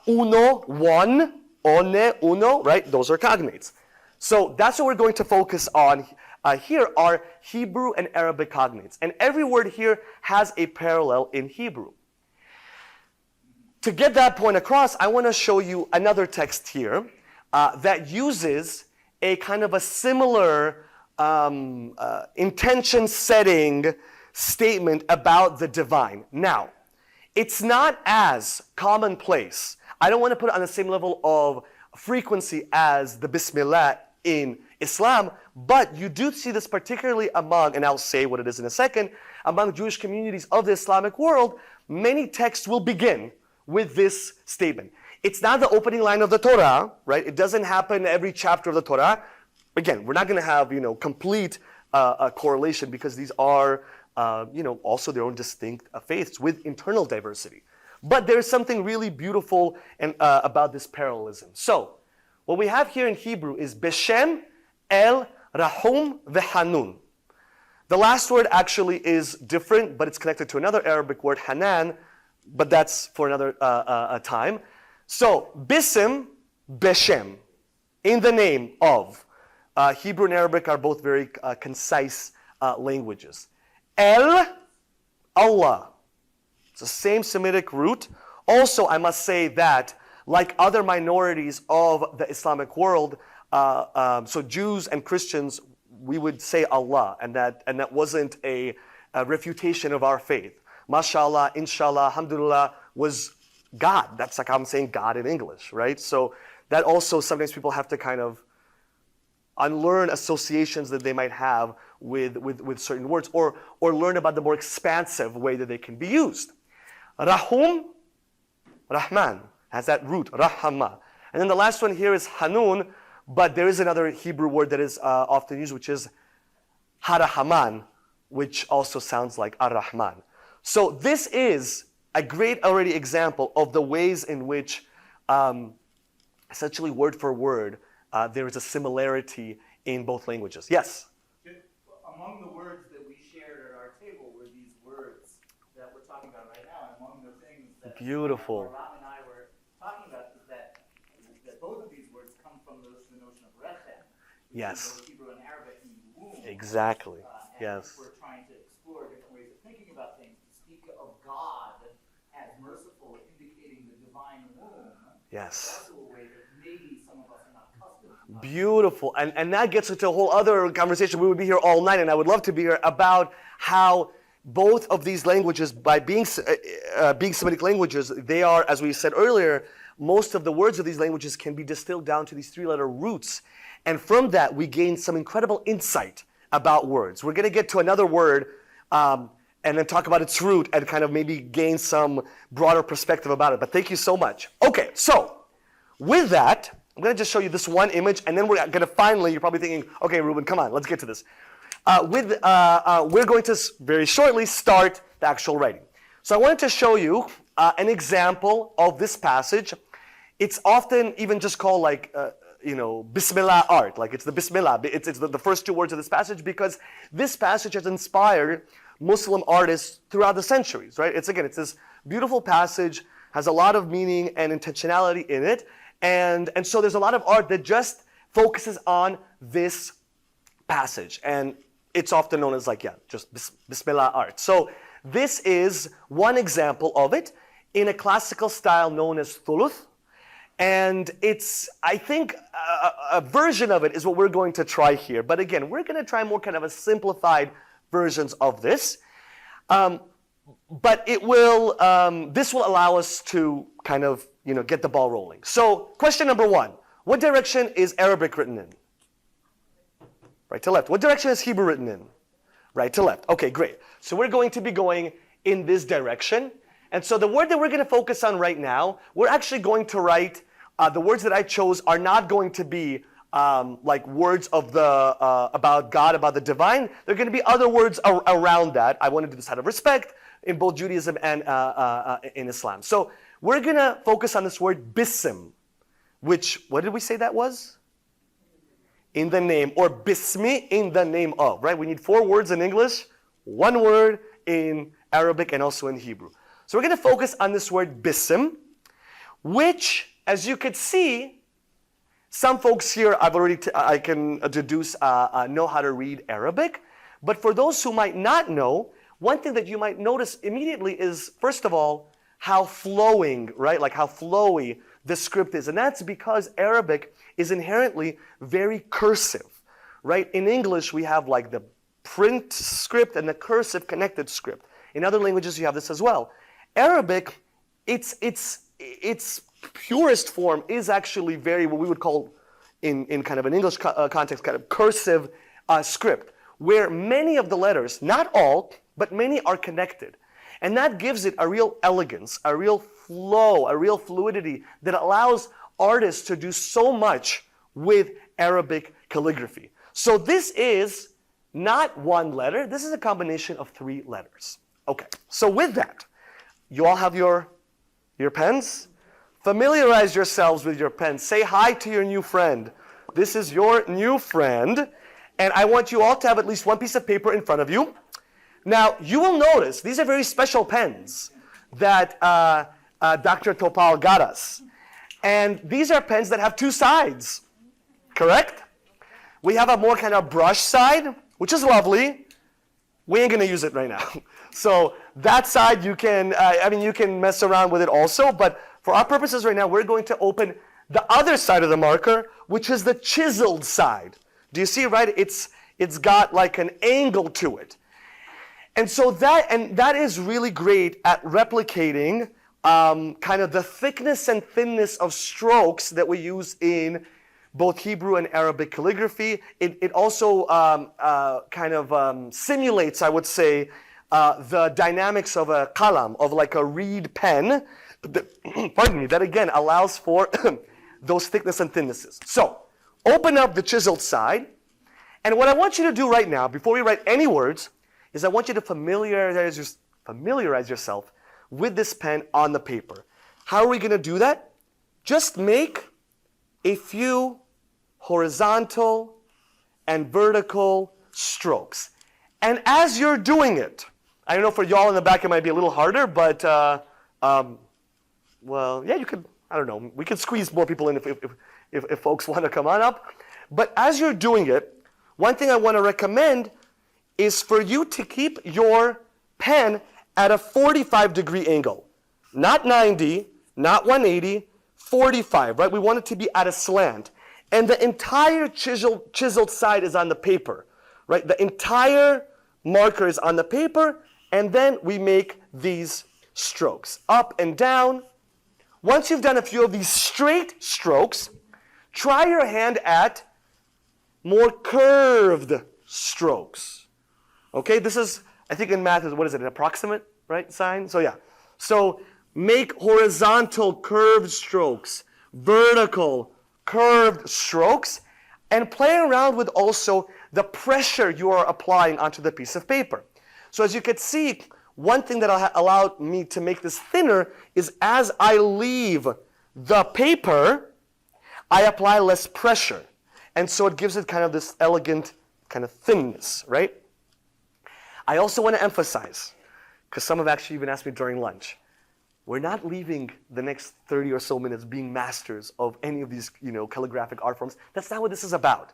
[SPEAKER 1] Uno, one, one, uno, right? Those are cognates. So that's what we're going to focus on here are Hebrew and Arabic cognates. And every word here has a parallel in Hebrew. To get that point across, I want to show you another text here that uses a kind of a similar intention-setting statement about the divine. Now, it's not as commonplace. I don't want to put it on the same level of frequency as the Bismillah in Islam, but you do see this particularly among, and I'll say what it is in a second, among Jewish communities of the Islamic world. Many texts will begin with this statement. It's not the opening line of the Torah, right? It doesn't happen every chapter of the Torah. Again, we're not going to have, complete correlation because these are, also their own distinct faiths with internal diversity. But there's something really beautiful and about this parallelism. So, what we have here in Hebrew is Beshem, El, Rahum, Vehanun. The last word actually is different, but it's connected to another Arabic word, Hanan, but that's for another time. So, Bisim, Beshem, in the name of. Hebrew and Arabic are both very concise languages. El, Allah. It's the same Semitic root. Also, I must say that, like other minorities of the Islamic world, so Jews and Christians, we would say Allah, and that wasn't a refutation of our faith. Mashallah, inshallah, alhamdulillah was God. That's like I'm saying God in English, right? So that also sometimes people have to kind of unlearn associations that they might have with certain words, or learn about the more expansive way that they can be used. Rahum, Rahman, has that root, Rahama. And then the last one here is Hanun, But there is another Hebrew word that is often used, which is harahaman, which also sounds like ar-Rahman. So this is a great already example of the ways in which essentially word for word there is a similarity in both languages. Yes?
[SPEAKER 3] Among the words that we shared at our table were these words that we're talking about right now. And among the things that
[SPEAKER 1] Beautiful.
[SPEAKER 3] Ram and I were talking about is that both of these words come from the notion of rechem, which
[SPEAKER 1] Yes.
[SPEAKER 3] is both Hebrew and Arabic mean womb.
[SPEAKER 1] Exactly.
[SPEAKER 3] And
[SPEAKER 1] Yes.
[SPEAKER 3] if we're trying to explore different ways of thinking about things, to speak of God as merciful, indicating the divine womb,
[SPEAKER 1] Yes.
[SPEAKER 3] that's also a way that maybe some of us are not accustomed to.
[SPEAKER 1] Beautiful. And that gets into a whole other conversation. We would be here all night, and I would love to be here, about how both of these languages, by being Semitic languages, they are, as we said earlier, most of the words of these languages can be distilled down to these three-letter roots. And from that, we gain some incredible insight about words. We're going to get to another word and then talk about its root and kind of maybe gain some broader perspective about it. But thank you so much. Okay, so with that, I'm going to just show you this one image, and then we're going to finally, you're probably thinking, okay, Ruben, come on, let's get to this. We're going to very shortly start the actual writing. So I wanted to show you an example of this passage. It's often even just called like, Bismillah art, like it's the Bismillah. It's the first two words of this passage, because this passage has inspired Muslim artists throughout the centuries, right? It's this beautiful passage, has a lot of meaning and intentionality in it. And so there's a lot of art that just focuses on this passage. And it's often known as just Bismillah art. So this is one example of it in a classical style known as thuluth. And it's, I think, a version of it is what we're going to try here. But again, we're going to try more kind of a simplified versions of this. But it will, this will allow us to kind of, get the ball rolling. So question number one, what direction is Arabic written in? Right to left. What direction is Hebrew written in? Right to left. Okay, great. So we're going to be going in this direction. And so the word that we're going to focus on right now, we're actually going to write, the words that I chose are not going to be like words of the, about God, about the divine. They're going to be other words around that. I want to do this out of respect in both Judaism and in Islam. So we're going to focus on this word bisim, which, what did we say that was? In the name, or bismi, in the name of, right? We need 4 words in English, 1 word in Arabic, and also in Hebrew. So we're going to focus on this word bisim, which, as you could see, some folks here I can deduce know how to read Arabic. But for those who might not know, one thing that you might notice immediately is, first of all, how flowing, right? Like how flowy the script is. And that's because Arabic is inherently very cursive, right? In English, we have like the print script and the cursive connected script. In other languages, you have this as well. Arabic, its purest form is actually very, what we would call in kind of an English context, kind of cursive script, where many of the letters, not all, but many are connected. And that gives it a real elegance, a real flow, a real fluidity that allows artists to do so much with Arabic calligraphy. So this is not one letter, this is a combination of 3 letters. Okay, so with that, you all have your pens? Familiarize yourselves with your pens. Say hi to your new friend. This is your new friend. And I want you all to have at least one piece of paper in front of you. Now, you will notice these are very special pens that Dr. Topal got us. And these are pens that have 2 sides, correct? We have a more kind of brush side, which is lovely. We ain't gonna use it right now. So that side you can, you can mess around with it also, but for our purposes right now, we're going to open the other side of the marker, which is the chiseled side. Do you see, right? It's got like an angle to it. And so that is really great at replicating kind of the thickness and thinness of strokes that we use in both Hebrew and Arabic calligraphy. It also kind of simulates, I would say, the dynamics of a qalam, of like a reed pen, pardon me, that again allows for those thickness and thinnesses. So open up the chiseled side. And what I want you to do right now, before we write any words, is I want you to familiarize yourself with this pen on the paper. How are we going to do that? Just make a few horizontal and vertical strokes. And as you're doing it, I know for y'all in the back it might be a little harder, but well, yeah, you could, I don't know, we could squeeze more people in if folks want to come on up. But as you're doing it, one thing I want to recommend is for you to keep your pen at a 45-degree angle. Not 90, not 180, 45, right? We want it to be at a slant. And the entire chiseled side is on the paper, right? The entire marker is on the paper, and then we make these strokes, up and down. Once you've done a few of these straight strokes, try your hand at more curved strokes. Okay, this is, I think in math, what is it, an approximate, right, sign? So yeah, so make horizontal curved strokes, vertical curved strokes, and play around with also the pressure you are applying onto the piece of paper. So as you can see, one thing that allowed me to make this thinner is as I leave the paper, I apply less pressure. And so it gives it kind of this elegant kind of thinness, right? I also want to emphasize, because some have actually even asked me during lunch, we're not leaving the next 30 or so minutes being masters of any of these, calligraphic art forms. That's not what this is about.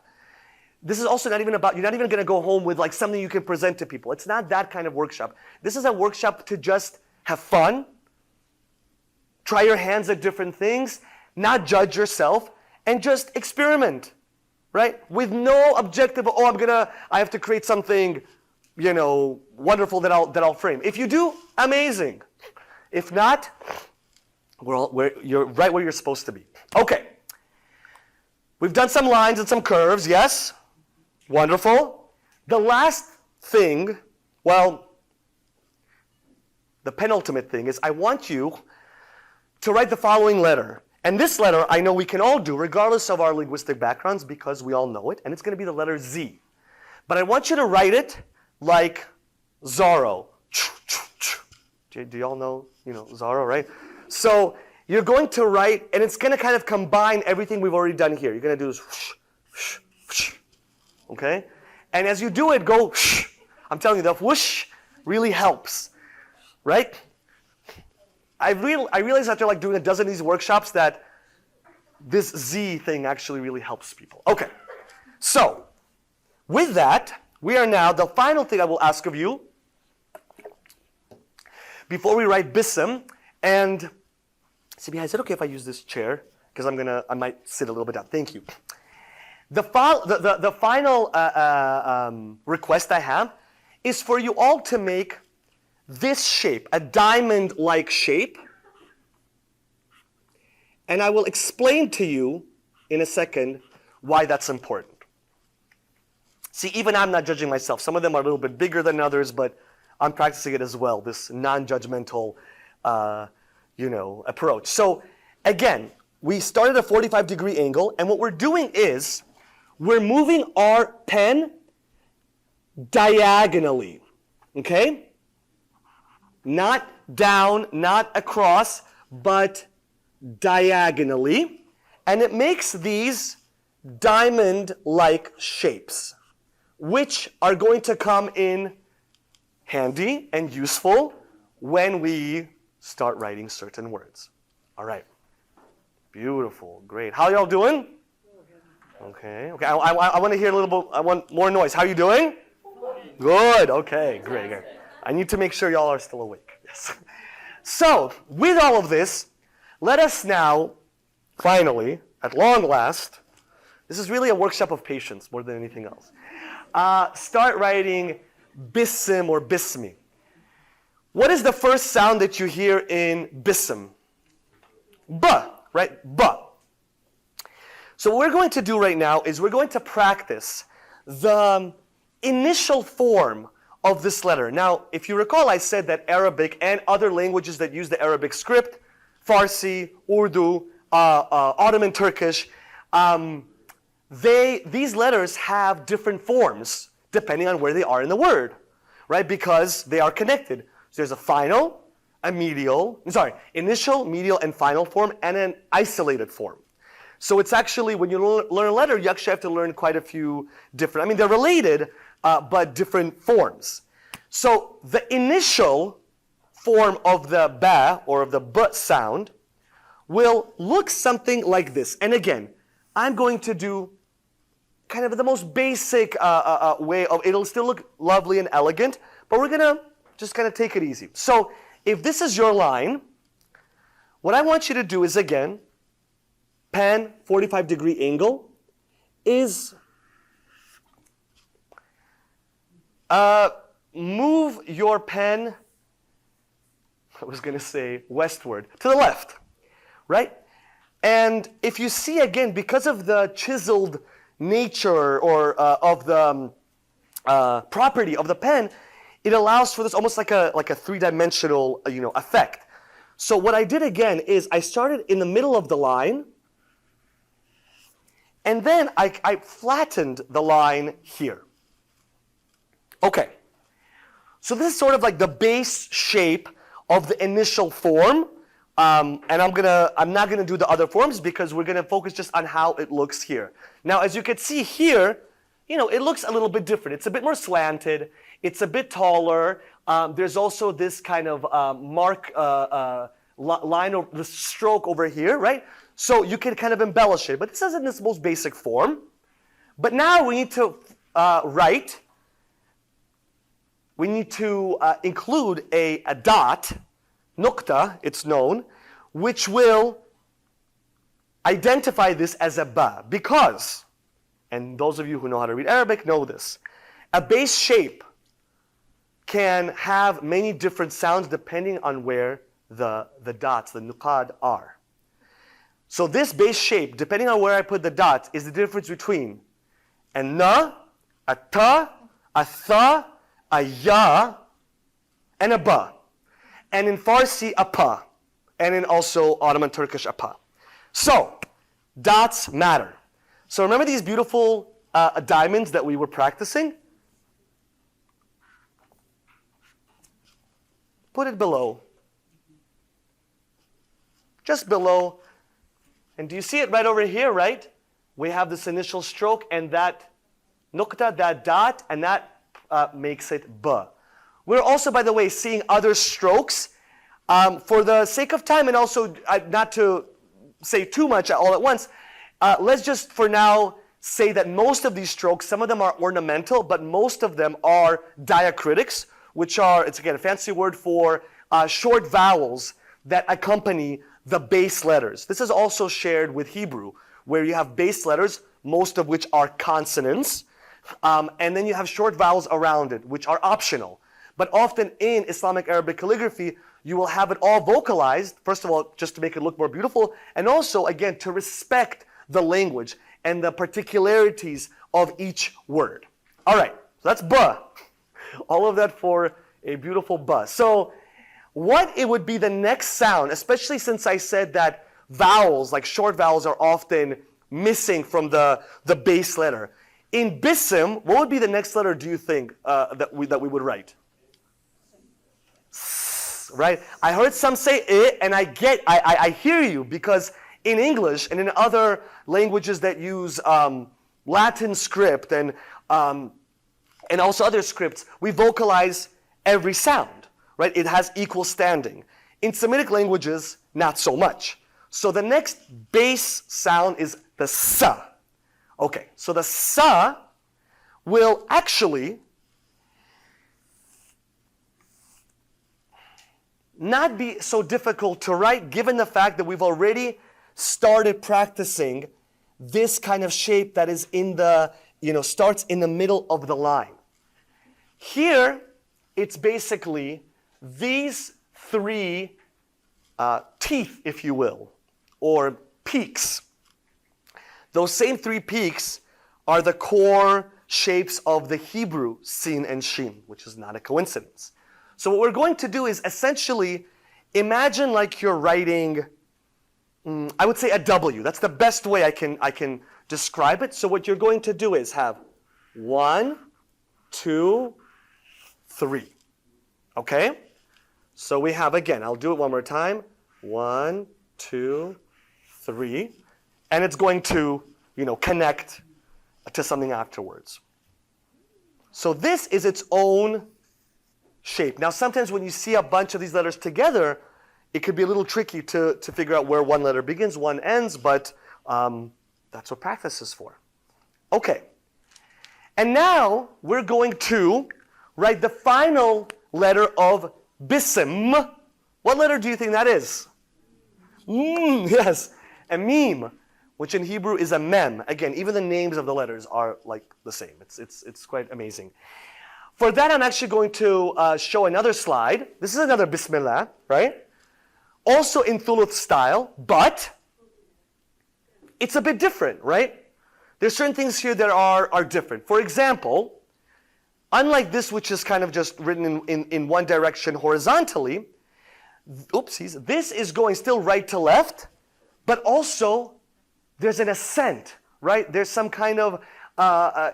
[SPEAKER 1] This is also not even about, you're not even going to go home with like something you can present to people. It's not that kind of workshop. This is a workshop to just have fun, try your hands at different things, not judge yourself, and just experiment, right? With no objective, I have to create something, wonderful that I'll frame. If you do, amazing. If not, you're right where you're supposed to be. Okay. We've done some lines and some curves, yes? Wonderful. The last thing, well, the penultimate thing is I want you to write the following letter. And this letter I know we can all do regardless of our linguistic backgrounds because we all know it, and it's going to be the letter Z. But I want you to write it like Zorro. Do y'all know, Zorro, right? So you're going to write, and it's going to kind of combine everything we've already done here. You're going to do this, whoosh, whoosh, whoosh, okay? And as you do it, go whoosh. I'm telling you, the whoosh really helps, right? I realized after like doing a dozen of these workshops that this Z thing actually really helps people. Okay, so with that, we are now, the final thing I will ask of you before we write Bism, and Sibia, is it okay if I use this chair? Because I might sit a little bit down. Thank you. The final request I have is for you all to make this shape, a diamond-like shape, and I will explain to you in a second why that's important. See, even I'm not judging myself. Some of them are a little bit bigger than others, but I'm practicing it as well, this non-judgmental approach. So again, we started at a 45-degree angle, and what we're doing is we're moving our pen diagonally, okay? Not down, not across, but diagonally. And it makes these diamond-like shapes, which are going to come in handy and useful when we start writing certain words. All right. Beautiful. Great. How y'all doing? Okay. I want to hear a little bit. I want more noise. How are you doing? Good. Okay. Great. I need to make sure y'all are still awake. Yes. So, with all of this, let us now, finally, at long last, this is really a workshop of patience more than anything else, start writing Bism or Bismi. What is the first sound that you hear in Bism? B, right? B. So what we're going to do right now is we're going to practice the initial form of this letter. Now, if you recall, I said that Arabic and other languages that use the Arabic script, Farsi, Urdu, Ottoman Turkish, these letters have different forms depending on where they are in the word, right? Because they are connected. So there's a final, initial, medial, and final form, and an isolated form. So it's actually, when you learn a letter, you actually have to learn quite a few different, they're related, but different forms. So the initial form of the ba, or of the b sound, will look something like this. And again, I'm going to do kind of the most basic way of, it'll still look lovely and elegant, but we're gonna just kind of take it easy. So if this is your line, what I want you to do is, again, pen 45-degree angle is move your pen, I was going to say westward, to the left, right? And if you see, again, because of the chiseled nature or of the property of the pen, it allows for this almost like a three-dimensional effect. So what I did again is I started in the middle of the line, and then I flattened the line here. Okay. So this is sort of like the base shape of the initial form. And I'm not gonna do the other forms because we're gonna focus just on how it looks here. Now, as you can see here, it looks a little bit different. It's a bit more slanted. It's a bit taller. There's also this kind of line of the stroke over here, right? So you can kind of embellish it. But this is in its most basic form. But now we need to write. We need to include a dot, nukta, it's known, which will identify this as a ba. Because, and those of you who know how to read Arabic know this, a base shape can have many different sounds depending on where the dots, the nuqad, are. So this base shape, depending on where I put the dots, is the difference between a na, a ta, a tha, a ya, and a ba. And in Farsi, a pa. And in also Ottoman Turkish, a pa. So, dots matter. So remember these beautiful diamonds that we were practicing? Put it below. Just below. And do you see it right over here, right? We have this initial stroke and that nukta, that dot, and that makes it ba. We're also, by the way, seeing other strokes. For the sake of time and also not to say too much all at once, let's just for now say that most of these strokes, some of them are ornamental, but most of them are diacritics, which are, it's again a fancy word for short vowels that accompany the base letters. This is also shared with Hebrew, where you have base letters, most of which are consonants, and then you have short vowels around it, which are optional. But often in Islamic Arabic calligraphy, you will have it all vocalized, first of all, just to make it look more beautiful, and also, again, to respect the language and the particularities of each word. All right, so that's ba. All of that for a beautiful ba. So what it would be the next sound, especially since I said that vowels, like short vowels, are often missing from the base letter. In Bisim, what would be the next letter, do you think, that we would write? Right? I heard some say I, and I hear you, because in English and in other languages that use Latin script and also other scripts, we vocalize every sound, right? It has equal standing. In Semitic languages, not so much. So the next base sound is the sa. Okay, so the sa will actually not be so difficult to write, given the fact that we've already started practicing this kind of shape that is in the, starts in the middle of the line. Here, it's basically these three teeth, if you will, or peaks. Those same three peaks are the core shapes of the Hebrew sin and shin, which is not a coincidence. So what we're going to do is essentially imagine like you're writing, I would say a W. That's the best way I can describe it. So what you're going to do is have 1, 2, 3. Okay? So we have, again, I'll do it one more time. 1, 2, 3. And it's going to, connect to something afterwards. So this is its own shape. Now, sometimes when you see a bunch of these letters together, it could be a little tricky to figure out where one letter begins, one ends, but that's what practice is for. Okay. And now we're going to write the final letter of bisim. What letter do you think that is? Yes, a meme, which in Hebrew is a mem. Again, even the names of the letters are like the same. It's quite amazing. For that, I'm actually going to show another slide. This is another Bismillah, right? Also in Thuluth style, but it's a bit different, right? There's certain things here that are different. For example, unlike this, which is kind of just written in one direction horizontally, oopsies, this is going still right to left, but also there's an ascent, right? There's some kind of,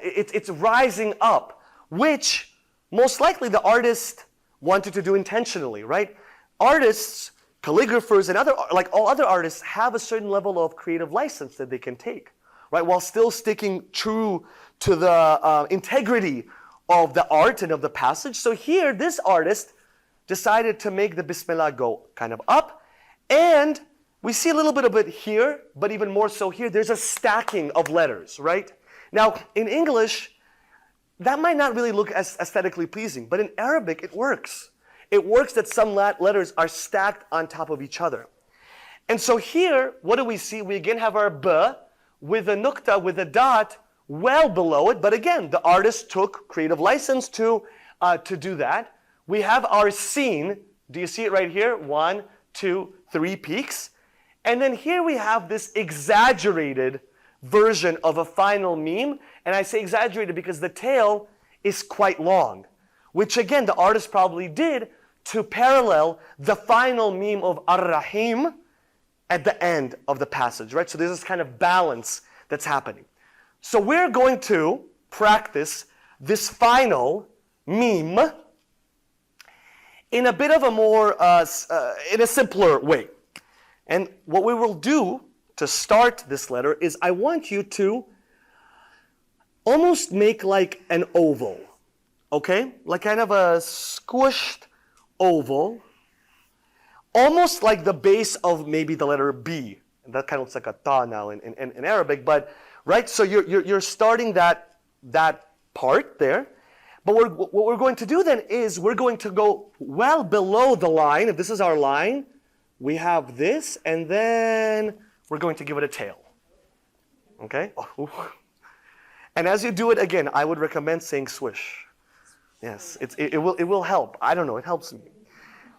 [SPEAKER 1] it's rising up, which most likely the artist wanted to do intentionally, right? Artists, calligraphers, and like all other artists have a certain level of creative license that they can take, right? While still sticking true to the integrity of the art and of the passage. So here, this artist decided to make the Bismillah go kind of up, and we see a little bit of it here, but even more so here, there's a stacking of letters, right? Now, in English, that might not really look as aesthetically pleasing, but in Arabic, it works. It works that some letters are stacked on top of each other. And so here, what do we see? We again have our B with a nukta, with a dot, well below it. But again, the artist took creative license to do that. We have our sin. Do you see it right here? 1, 2, 3 peaks. And then here we have this exaggerated version of a final meme. And I say exaggerated because the tail is quite long, which again, the artist probably did to parallel the final meme of Ar-Rahim at the end of the passage, right? So there's this kind of balance that's happening. So we're going to practice this final meme in a bit of a more, in a simpler way. And what we will do to start this letter is I want you to almost make like an oval, okay? Like kind of a squished oval, almost like the base of maybe the letter B. And that kind of looks like a ta now in Arabic, but right? So you're starting that part there. But what we're going to do then is we're going to go well below the line. If this is our line, we have this, and then we're going to give it a tail. Okay? And as you do it again, I would recommend saying swish. Yes, it will help. I don't know, it helps me.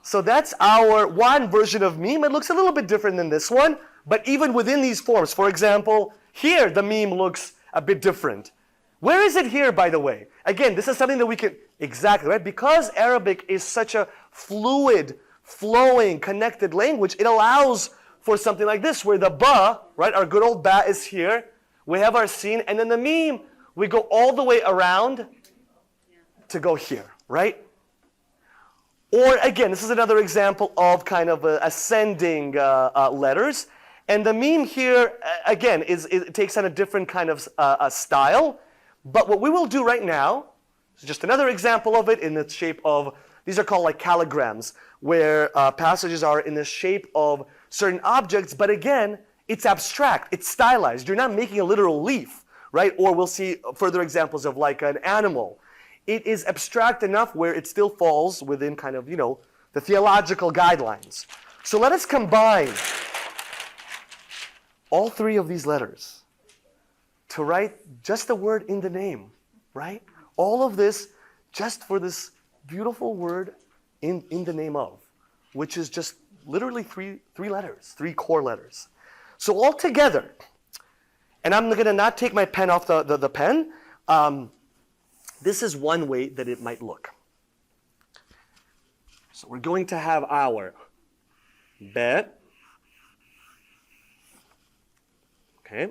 [SPEAKER 1] So that's our one version of meme. It looks a little bit different than this one, but even within these forms, for example, here the meme looks a bit different. Where is it here, by the way? Again, this is something that we can, exactly, right? Because Arabic is such a fluid, flowing, connected language, it allows for something like this, where the ba, right, our good old ba is here, we have our sin, and then the meme, we go all the way around to go here, right? Or again, this is another example of kind of ascending letters. And the meme here, again, it takes on a different kind of style. But what we will do right now is just another example of it in the shape of, these are called like calligrams, where passages are in the shape of certain objects. But again, it's abstract, it's stylized. You're not making a literal leaf, right? Or we'll see further examples of like an animal. It is abstract enough where it still falls within kind of, the theological guidelines. So let us combine all three of these letters to write just the word in the name, right? All of this just for this beautiful word in the name of, which is just literally three letters, 3 core letters. So all together, and I'm going to not take my pen off the pen, this is one way that it might look. So we're going to have our bet. Okay.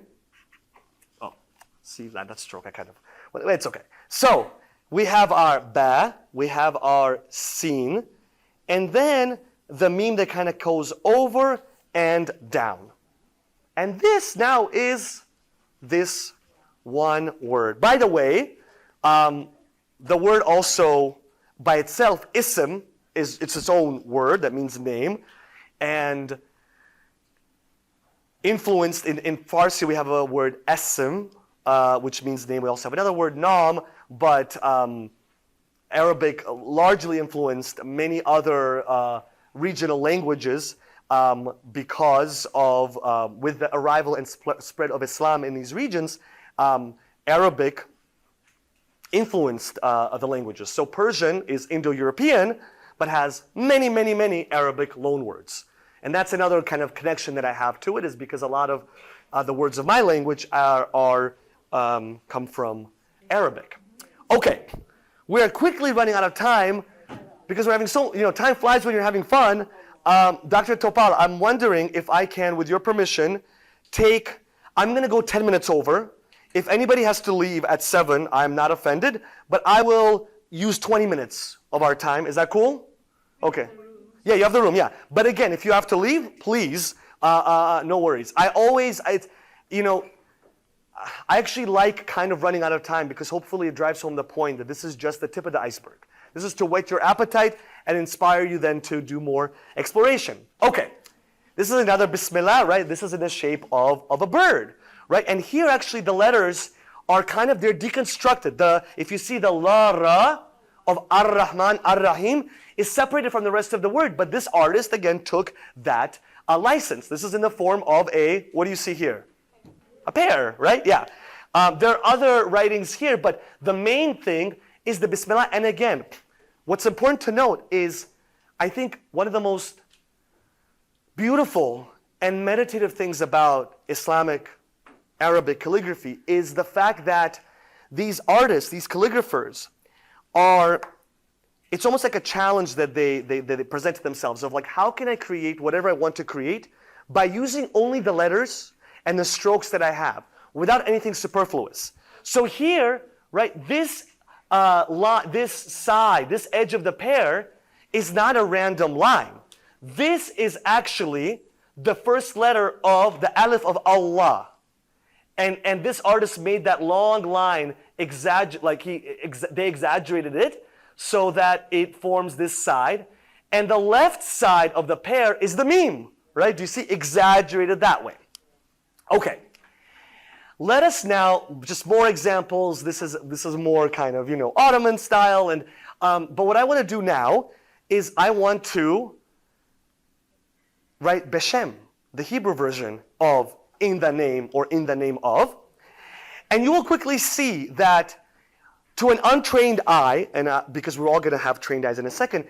[SPEAKER 1] See that stroke, I kind of, well, it's okay. So we have our ba, we have our sin, and then the meme that kind of goes over and down. And this now is this one word. By the way, the word also by itself, ism, it's its own word that means name. And influenced in Farsi, we have a word esim, which means name. We also have another word nam, but Arabic largely influenced many other regional languages because of, with the arrival and spread of Islam in these regions, Arabic influenced the languages. So Persian is Indo-European, but has many, many, many Arabic loanwords. And that's another kind of connection that I have to it, is because a lot of the words of my language come from Arabic. Okay, we're quickly running out of time because we're having time flies when you're having fun. Dr. Topal, I'm wondering if I can, with your permission, I'm going to go 10 minutes over. If anybody has to leave at 7, I'm not offended, but I will use 20 minutes of our time. Is that cool? Okay. Yeah, you have the room, yeah. But again, if you have to leave, please, no worries. I actually like kind of running out of time because hopefully it drives home the point that this is just the tip of the iceberg. This is to whet your appetite and inspire you then to do more exploration. Okay, this is another Bismillah, right? This is in the shape of a bird, right? And here actually the letters are they're deconstructed. If you see the la, ra of Ar-Rahman, Ar-Rahim is separated from the rest of the word, but this artist again took that license. This is in the form of what do you see here? A pear, right? Yeah. There are other writings here, but the main thing is the Bismillah. And again, what's important to note is, I think one of the most beautiful and meditative things about Islamic Arabic calligraphy is the fact that these artists, these calligraphers, it's almost like a challenge that they present to themselves of like, how can I create whatever I want to create by using only the letters and the strokes that I have without anything superfluous. So here, right, this side, this edge of the pear is not a random line. This is actually the first letter of the Alif of Allah. And this artist made that long line, they exaggerated it so that it forms this side. And the left side of the pear is the meme, right? Do you see? Exaggerated that way. Okay. Let us now, just more examples. This is more kind of, Ottoman style. And but what I want to do now is I want to write Beshem, the Hebrew version of in the name or in the name of. And you will quickly see that to an untrained eye, and because we're all going to have trained eyes in a second,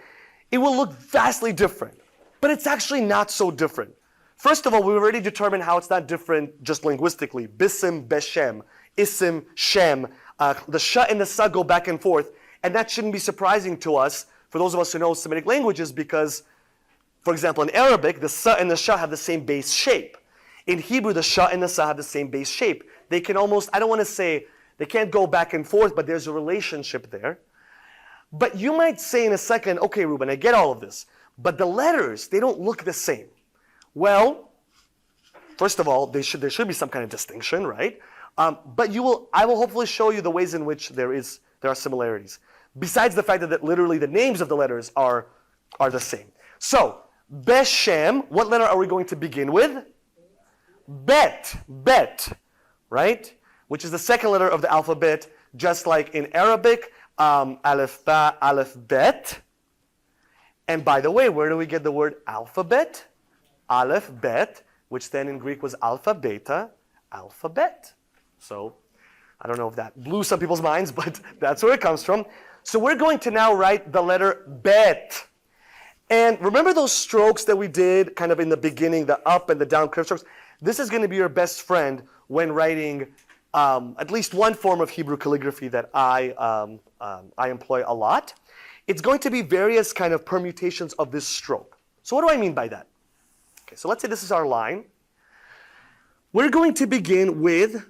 [SPEAKER 1] it will look vastly different. But it's actually not so different. First of all, we've already determined how it's not different just linguistically. Bisim, Beshem, Isim, Shem. The Sh and the Sa go back and forth. And that shouldn't be surprising to us, for those of us who know Semitic languages, because, for example, in Arabic, the Sa and the Sha have the same base shape. In Hebrew, the Sha and the Sa have the same base shape. They can almost, I don't want to say, they can't go back and forth, but there's a relationship there. But you might say in a second, okay, Ruben, I get all of this. But the letters, they don't look the same. Well, first of all, there should be some kind of distinction, right? But I will hopefully show you the ways in which there are similarities. Besides the fact that literally the names of the letters are the same. So, Beshem, what letter are we going to begin with? Bet, right? Which is the second letter of the alphabet, just like in Arabic, Aleph Ba, Aleph Bet. And by the way, where do we get the word alphabet? Aleph Bet, which then in Greek was alpha, beta, alphabet. So, I don't know if that blew some people's minds, but that's where it comes from. So we're going to now write the letter Bet. And remember those strokes that we did kind of in the beginning, the up and the down curve strokes? This is going to be your best friend when writing at least one form of Hebrew calligraphy that I employ a lot. It's going to be various kind of permutations of this stroke. So what do I mean by that? Okay, so let's say this is our line. We're going to begin with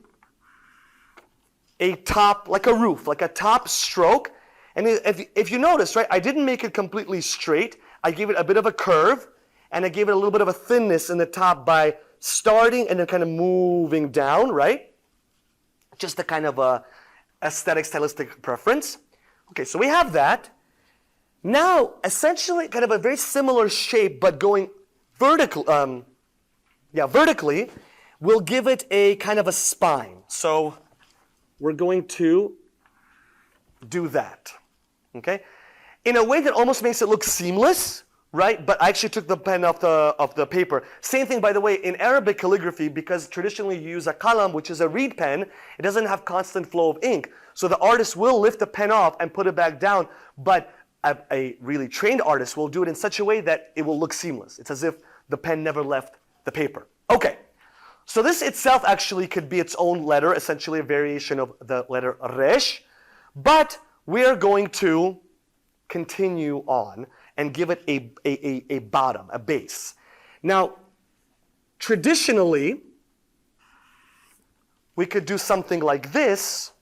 [SPEAKER 1] a top, like a roof, like a top stroke. And if you notice, right, I didn't make it completely straight. I gave it a bit of a curve, and I gave it a little bit of a thinness in the top by starting and then kind of moving down, right? Just a kind of a aesthetic, stylistic preference. Okay, so we have that. Now, essentially, kind of a very similar shape, but going vertically, we'll give it a kind of a spine. So we're going to do that, okay? In a way that almost makes it look seamless, right? But I actually took the pen off the paper. Same thing, by the way, in Arabic calligraphy, because traditionally you use a qalam, which is a reed pen, it doesn't have constant flow of ink. So the artist will lift the pen off and put it back down, but a really trained artist will do it in such a way that it will look seamless. It's as if the pen never left the paper. Okay, so this itself actually could be its own letter, essentially a variation of the letter resh, but we're going to continue on and give it a bottom, a base. Now, traditionally, we could do something like this,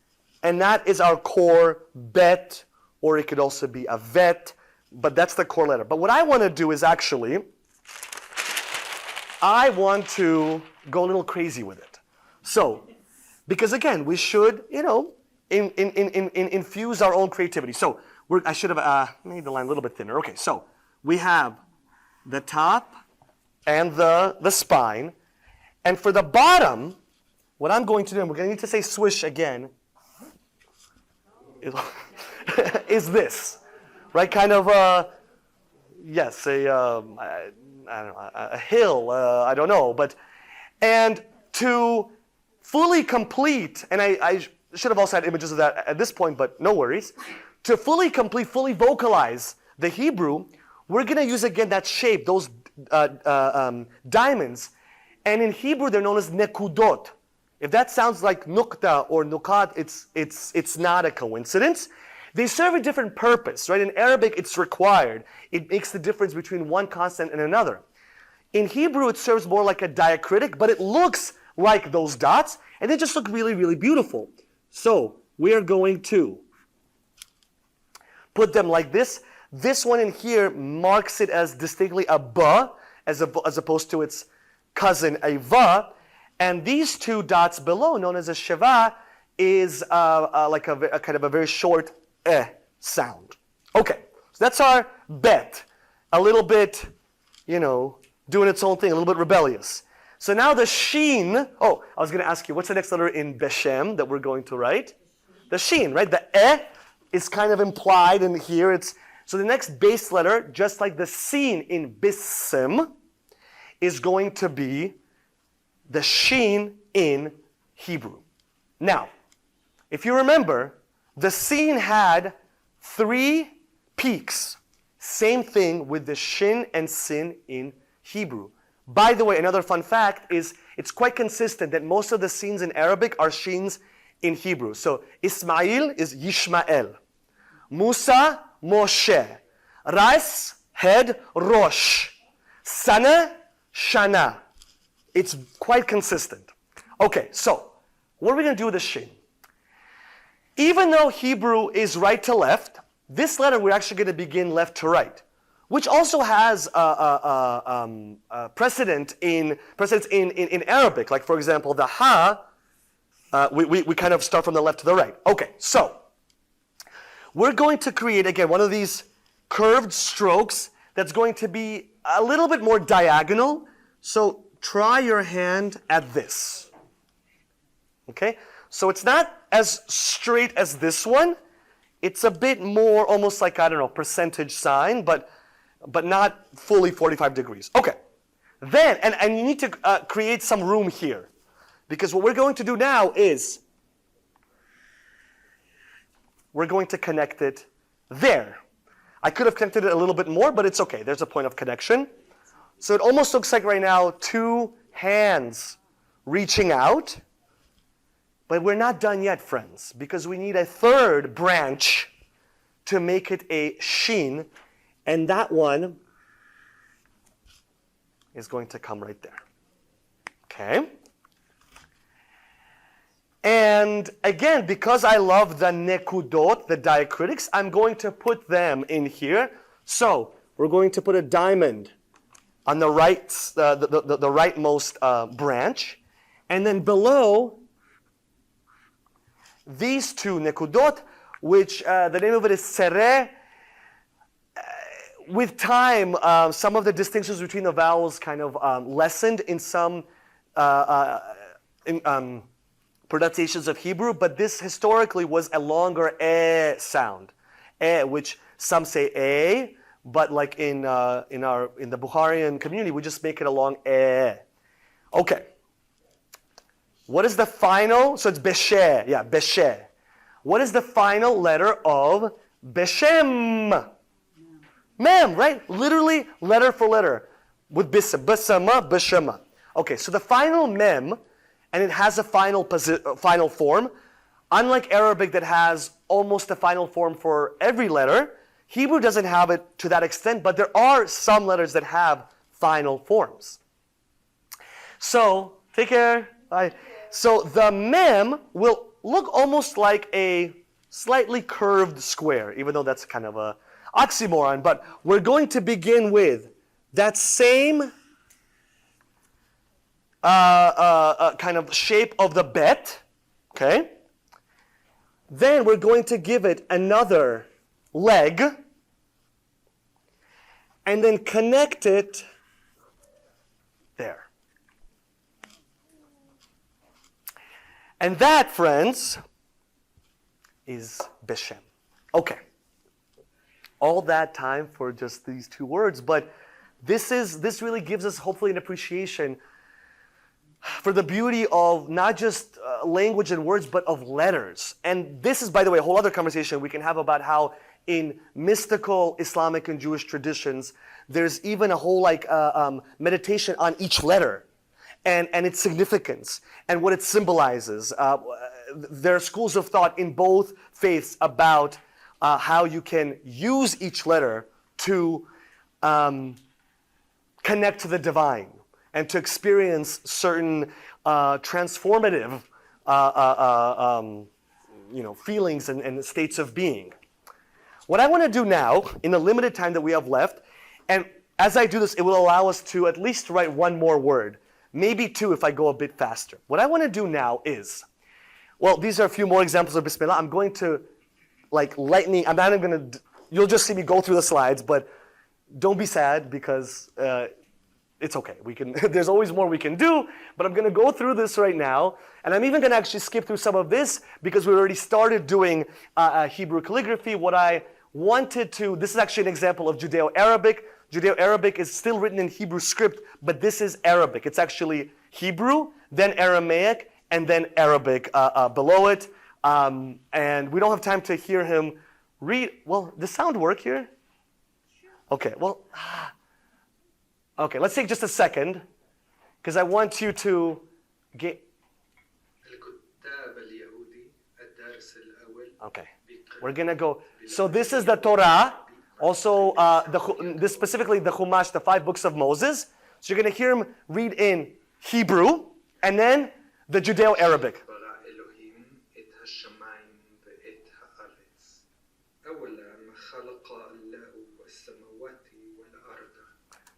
[SPEAKER 1] and that is our core bet, or it could also be a vet, but that's the core letter. But what I want to do is actually, I want to go a little crazy with it. So, because again, we should, infuse our own creativity. So, I should have made the line a little bit thinner. Okay, so we have the top and the spine. And for the bottom, what I'm going to do, and we're going to need to say swish again, is this, right? Kind of, yes, I don't know, a hill, I don't know. And to fully complete, and I should have also had images of that at this point, but no worries. To fully complete, fully vocalize the Hebrew, we're going to use again that shape, those diamonds. And in Hebrew, they're known as nekudot. If that sounds like nukta or nukat, it's not a coincidence. They serve a different purpose, right? In Arabic, it's required. It makes the difference between one consonant and another. In Hebrew, it serves more like a diacritic, but it looks like those dots, and they just look really, really beautiful. So we are going to put them like this. This one in here marks it as distinctly a ba, as opposed to its cousin, a va. And these two dots below, known as a sheva, is like a kind of a very short sound. Okay, so that's our bet. A little bit, doing its own thing, a little bit rebellious. So now the sheen, I was going to ask you, what's the next letter in Beshem that we're going to write? The sheen, right? The is kind of implied in here. So the next base letter, just like the seen in Bissim, is going to be the sheen in Hebrew. Now, if you remember, the seen had 3 peaks. Same thing with the shin and sin in Hebrew. By the way, another fun fact is it's quite consistent that most of the scenes in Arabic are sheens in Hebrew. So Ismail is Yishmael. Musa, Moshe. Ras, head, Rosh. Sana, Shana. It's quite consistent. Okay, so what are we going to do with the shin? Even though Hebrew is right to left, this letter we're actually going to begin left to right, which also has precedence in Arabic. Like, for example, the ha, we kind of start from the left to the right. Okay, so we're going to create, again, one of these curved strokes that's going to be a little bit more diagonal. So try your hand at this. Okay? So it's not as straight as this one. It's a bit more almost like, I don't know, percentage sign, but not fully 45 degrees. Okay. Then, and you need to create some room here. Because what we're going to do now is we're going to connect it there. I could have connected it a little bit more, but it's okay. There's a point of connection. So it almost looks like right now 2 hands reaching out. But we're not done yet, friends, because we need a 3rd branch to make it a sheen, and that one is going to come right there. Okay? And again, because I love the nekudot, the diacritics, I'm going to put them in here. So we're going to put a diamond on the right, the rightmost branch, and then below these two nekudot, which the name of it is sereh. With time, some of the distinctions between the vowels kind of lessened in some pronunciations of Hebrew, but this historically was a longer sound, which some say a, but like in the Bukharian community, we just make it a long Okay. What is the final? So it's beshe, yeah, beshe. What is the final letter of beshem? Mem, right? Literally, letter for letter, with bisam, basama, bashama. Okay, so the final mem, and it has a final form. Unlike Arabic that has almost a final form for every letter, Hebrew doesn't have it to that extent, but there are some letters that have final forms. So, take care. Bye. So the mem will look almost like a slightly curved square, even though that's kind of a oxymoron, but we're going to begin with that same kind of shape of the bet, okay? Then we're going to give it another leg, and then connect it there. And that, friends, is Beshem. Okay. All that time for just these two words, but this really gives us hopefully an appreciation for the beauty of not just language and words, but of letters. And this is, by the way, a whole other conversation we can have about how in mystical Islamic and Jewish traditions, there's even a whole meditation on each letter and its significance and what it symbolizes. There are schools of thought in both faiths about how you can use each letter to connect to the divine and to experience certain transformative feelings and states of being. What I want to do now, in the limited time that we have left, and as I do this, it will allow us to at least write one more word, maybe two if I go a bit faster. What I want to do now is, well, these are a few more examples of Bismillah. I'm going to lightning, I'm not even going to, you'll just see me go through the slides, but don't be sad because it's okay. There's always more we can do, but I'm going to go through this right now, and I'm even going to actually skip through some of this because we already started doing Hebrew calligraphy. What I wanted to, this is actually an example of Judeo-Arabic. Judeo-Arabic is still written in Hebrew script, but this is Arabic. It's actually Hebrew, then Aramaic, and then Arabic below it. And we don't have time to hear him read. Well, does sound work here? Okay, well, okay, let's take just a second, because I want you to get. Okay, we're gonna go. So this is the Torah, also this specifically the Chumash, the 5 books of Moses. So you're gonna hear him read in Hebrew, and then the Judeo-Arabic.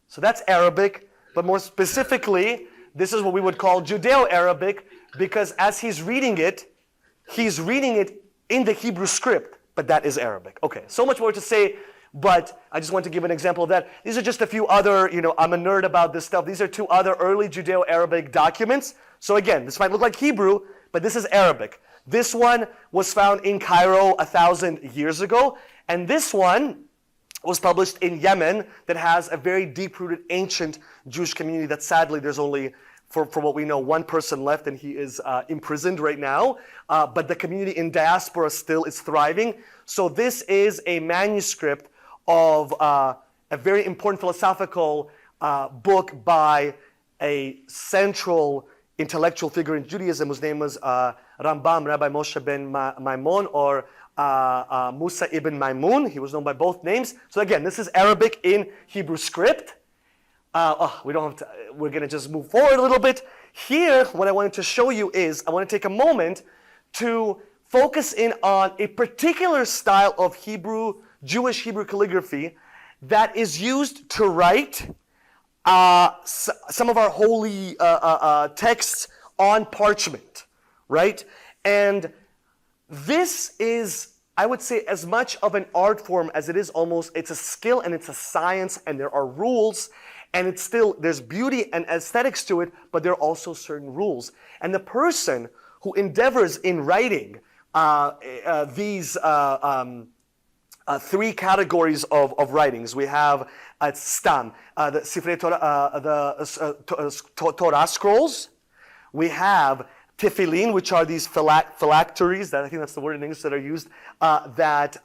[SPEAKER 1] So that's Arabic, but more specifically, this is what we would call Judeo-Arabic, because as he's reading it in the Hebrew script, but that is Arabic. Okay, so much more to say, but I just want to give an example of that. These are just a few other, I'm a nerd about this stuff. These are 2 other early Judeo-Arabic documents. So again, this might look like Hebrew, but this is Arabic. This one was found in Cairo 1,000 years ago, and this one was published in Yemen that has a very deep-rooted ancient Jewish community that sadly there's only, for what we know, 1 person left, and he is imprisoned right now. But the community in diaspora still is thriving. So this is a manuscript of a very important philosophical book by a central intellectual figure in Judaism whose name was Rambam, Rabbi Moshe ben Maimon, or Musa ibn Maimun. He was known by both names. So again, this is Arabic in Hebrew script. we don't have to, we're going to just move forward a little bit. Here, what I wanted to show you is, I want to take a moment to focus in on a particular style of Jewish Hebrew calligraphy that is used to write some of our holy texts on parchment, right? And this is, I would say, as much of an art form as it is it's a skill and it's a science, and there are rules, and it's still, there's beauty and aesthetics to it, but there are also certain rules. And the person who endeavors in writing these three categories of writings. We have Stam, the Sifrei Torah, the Torah scrolls. We have Tefillin, which are these phylacteries, that I think that's the word in English that are used, that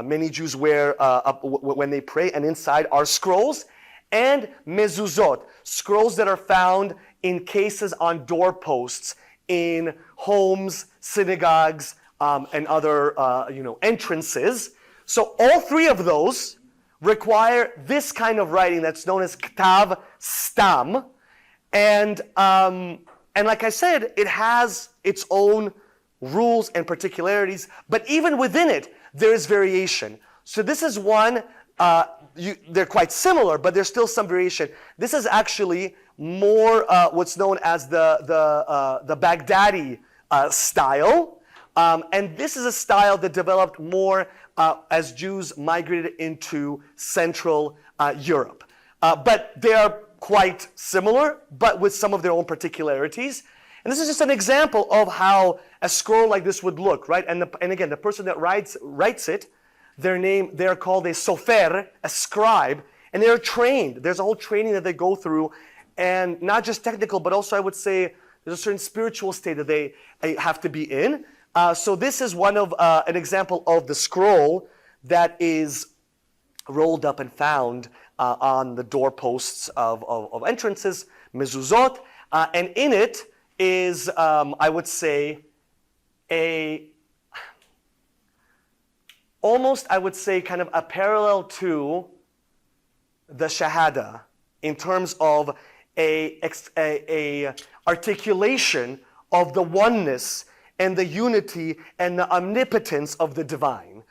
[SPEAKER 1] many Jews wear when they pray, and inside are scrolls. And mezuzot, scrolls that are found in cases on doorposts in homes, synagogues, and other entrances. So all three of those require this kind of writing that's known as ktav stam. And like I said, it has its own rules and particularities, but even within it, there is variation. So this is one, they're quite similar, but there's still some variation. This is actually more what's known as the Baghdadi style. And this is a style that developed more as Jews migrated into Central Europe. But they are quite similar, but with some of their own particularities. And this is just an example of how a scroll like this would look, right? And again, the person that writes it, they're called a sofer, a scribe, and they're trained. There's a whole training that they go through, and not just technical, but also I would say there's a certain spiritual state that they have to be in. So this is one of an example of the scroll that is rolled up and found on the doorposts of entrances, mezuzot, and in it is, I would say, almost kind of a parallel to the Shahada in terms of a articulation of the oneness and the unity and the omnipotence of the divine.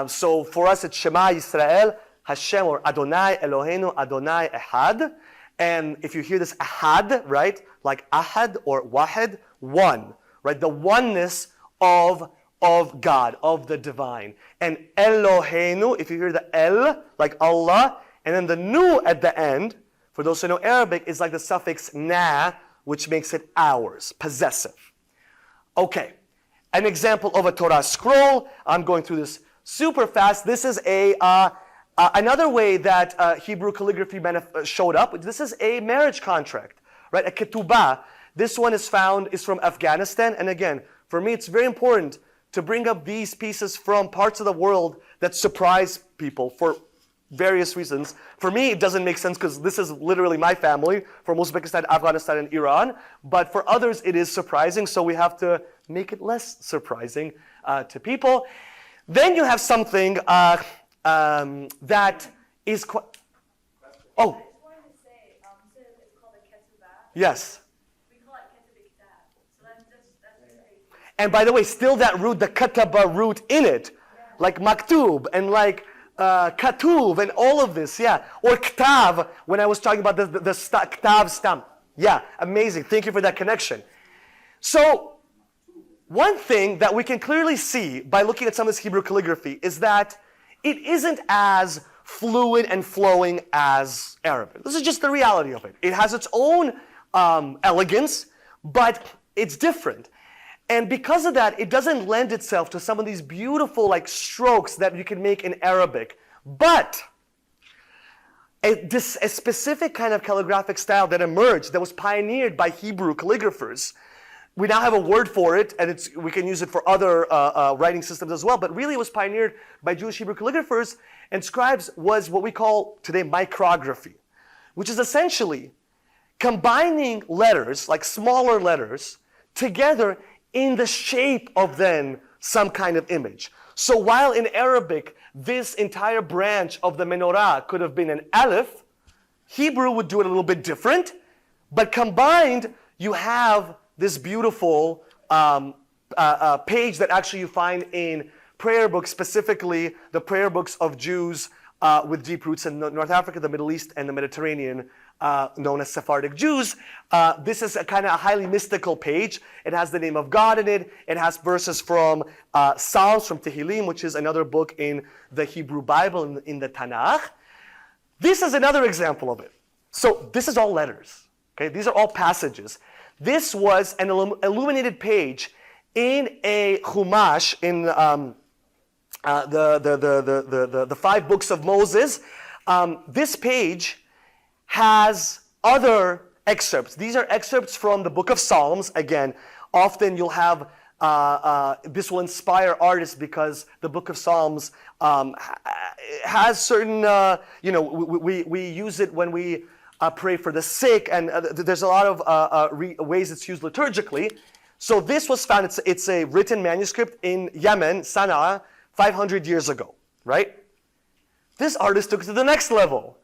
[SPEAKER 1] So for us, it's Shema Yisrael, Hashem, or Adonai Eloheinu, Adonai Echad. And if you hear this Ahad, right, like Ahad or Wahed, one, right, the oneness of God, of the divine. And Eloheinu, if you hear the El, like Allah, and then the Nu at the end, for those who know Arabic, is like the suffix na, which makes it ours, possessive. Okay, an example of a Torah scroll. I'm going through this super fast. This is another way that Hebrew calligraphy showed up. This is a marriage contract, right? A ketubah. This one is from Afghanistan. And again, for me, it's very important to bring up these pieces from parts of the world that surprise people for various reasons. For me, it doesn't make sense because this is literally my family from Uzbekistan, Afghanistan, and Iran. But for others, it is surprising, so we have to make it less surprising to people. Then you have something that is quite... Oh.
[SPEAKER 2] I just wanted to say, so it's called a ketubah.
[SPEAKER 1] Yes.
[SPEAKER 2] We call it ketubah. So that's just
[SPEAKER 1] And by the way, still that root, the kataba root in it, like maktub and like katuv and all of this, yeah. Or ktav, when I was talking about the ktav stam. Yeah, amazing. Thank you for that connection. So, one thing that we can clearly see by looking at some of this Hebrew calligraphy is that it isn't as fluid and flowing as Arabic. This is just the reality of it. It has its own elegance, but it's different. And because of that, it doesn't lend itself to some of these beautiful strokes that you can make in Arabic. But a specific kind of calligraphic style that emerged, that was pioneered by Hebrew calligraphers. We now have a word for it, and we can use it for other writing systems as well, but really it was pioneered by Jewish Hebrew calligraphers and scribes, was what we call today micrography, which is essentially combining letters, like smaller letters, together in the shape of then some kind of image. So while in Arabic, this entire branch of the menorah could have been an aleph, Hebrew would do it a little bit different, but combined, you have this beautiful page that actually you find in prayer books, specifically the prayer books of Jews with deep roots in North Africa, the Middle East, and the Mediterranean, known as Sephardic Jews. This is a kind of a highly mystical page. It has the name of God in it. It has verses from Psalms, from Tehillim, which is another book in the Hebrew Bible, in the Tanakh. This is another example of it. So this is all letters. Okay, these are all passages. This was an illuminated page in a Chumash, in the 5 books of Moses. This page has other excerpts. These are excerpts from the book of Psalms. Again, often you'll have, this will inspire artists because the book of Psalms has certain, we use it when we pray for the sick, and there's a lot of ways it's used liturgically. So this was found, it's a written manuscript in Yemen, Sana'a, 500 years ago, right? This artist took it to the next level.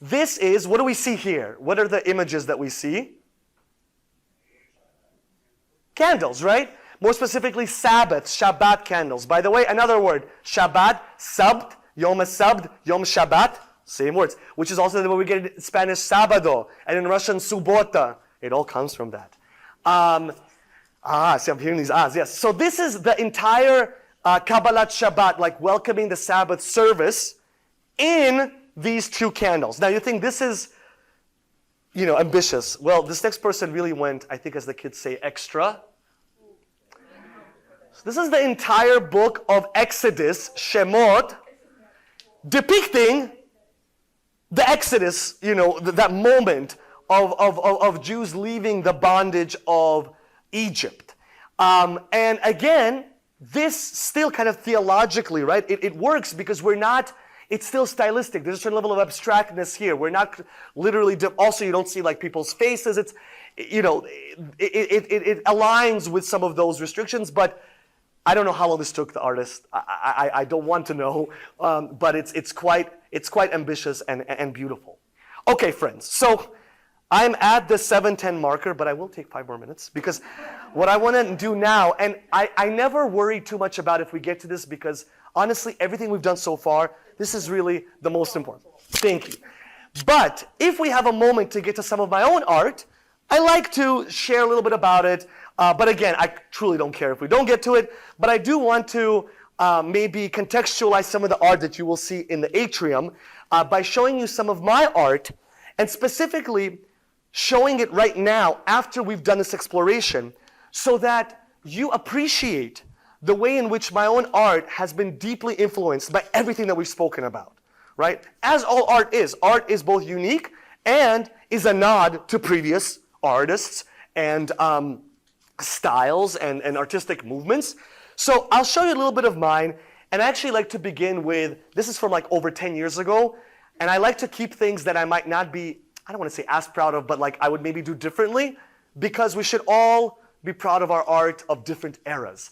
[SPEAKER 1] This is, what do we see here? What are the images that we see? Candles, right? More specifically, Sabbath, Shabbat candles. By the way, another word, Shabbat, Sabt, Yom Sabt, Yom Shabbat, same words, which is also the way we get it in Spanish, Sábado, and in Russian, Subota. It all comes from that. See, I'm hearing these ahs, yes. So this is the entire Kabbalat Shabbat, like welcoming the Sabbath service in these 2 candles. Now you think this is, ambitious. Well, this next person really went, I think as the kids say, extra. So this is the entire book of Exodus, Shemot, depicting the Exodus, that moment of Jews leaving the bondage of Egypt. And again, this still kind of theologically, right? It works because it's still stylistic. There's a certain level of abstractness here. We're not literally, also you don't see like people's faces. It's, it aligns with some of those restrictions, but I don't know how long this took the artist. I don't want to know, but it's quite ambitious and beautiful. Okay, friends, so I'm at the 7:10 marker, but I will take 5 more minutes because what I want to do now, and I never worry too much about if we get to this because honestly, everything we've done so far, this is really the most important. Thank you. But if we have a moment to get to some of my own art, I like to share a little bit about it. But again, I truly don't care if we don't get to it, but I do want to maybe contextualize some of the art that you will see in the atrium by showing you some of my art, and specifically showing it right now after we've done this exploration so that you appreciate the way in which my own art has been deeply influenced by everything that we've spoken about, right? As all art is both unique and is a nod to previous artists and styles and artistic movements. So I'll show you a little bit of mine, and I actually like to begin with, this is from like over 10 years ago, and I like to keep things that I might not be, I don't want to say as proud of, but like I would maybe do differently, because we should all be proud of our art of different eras.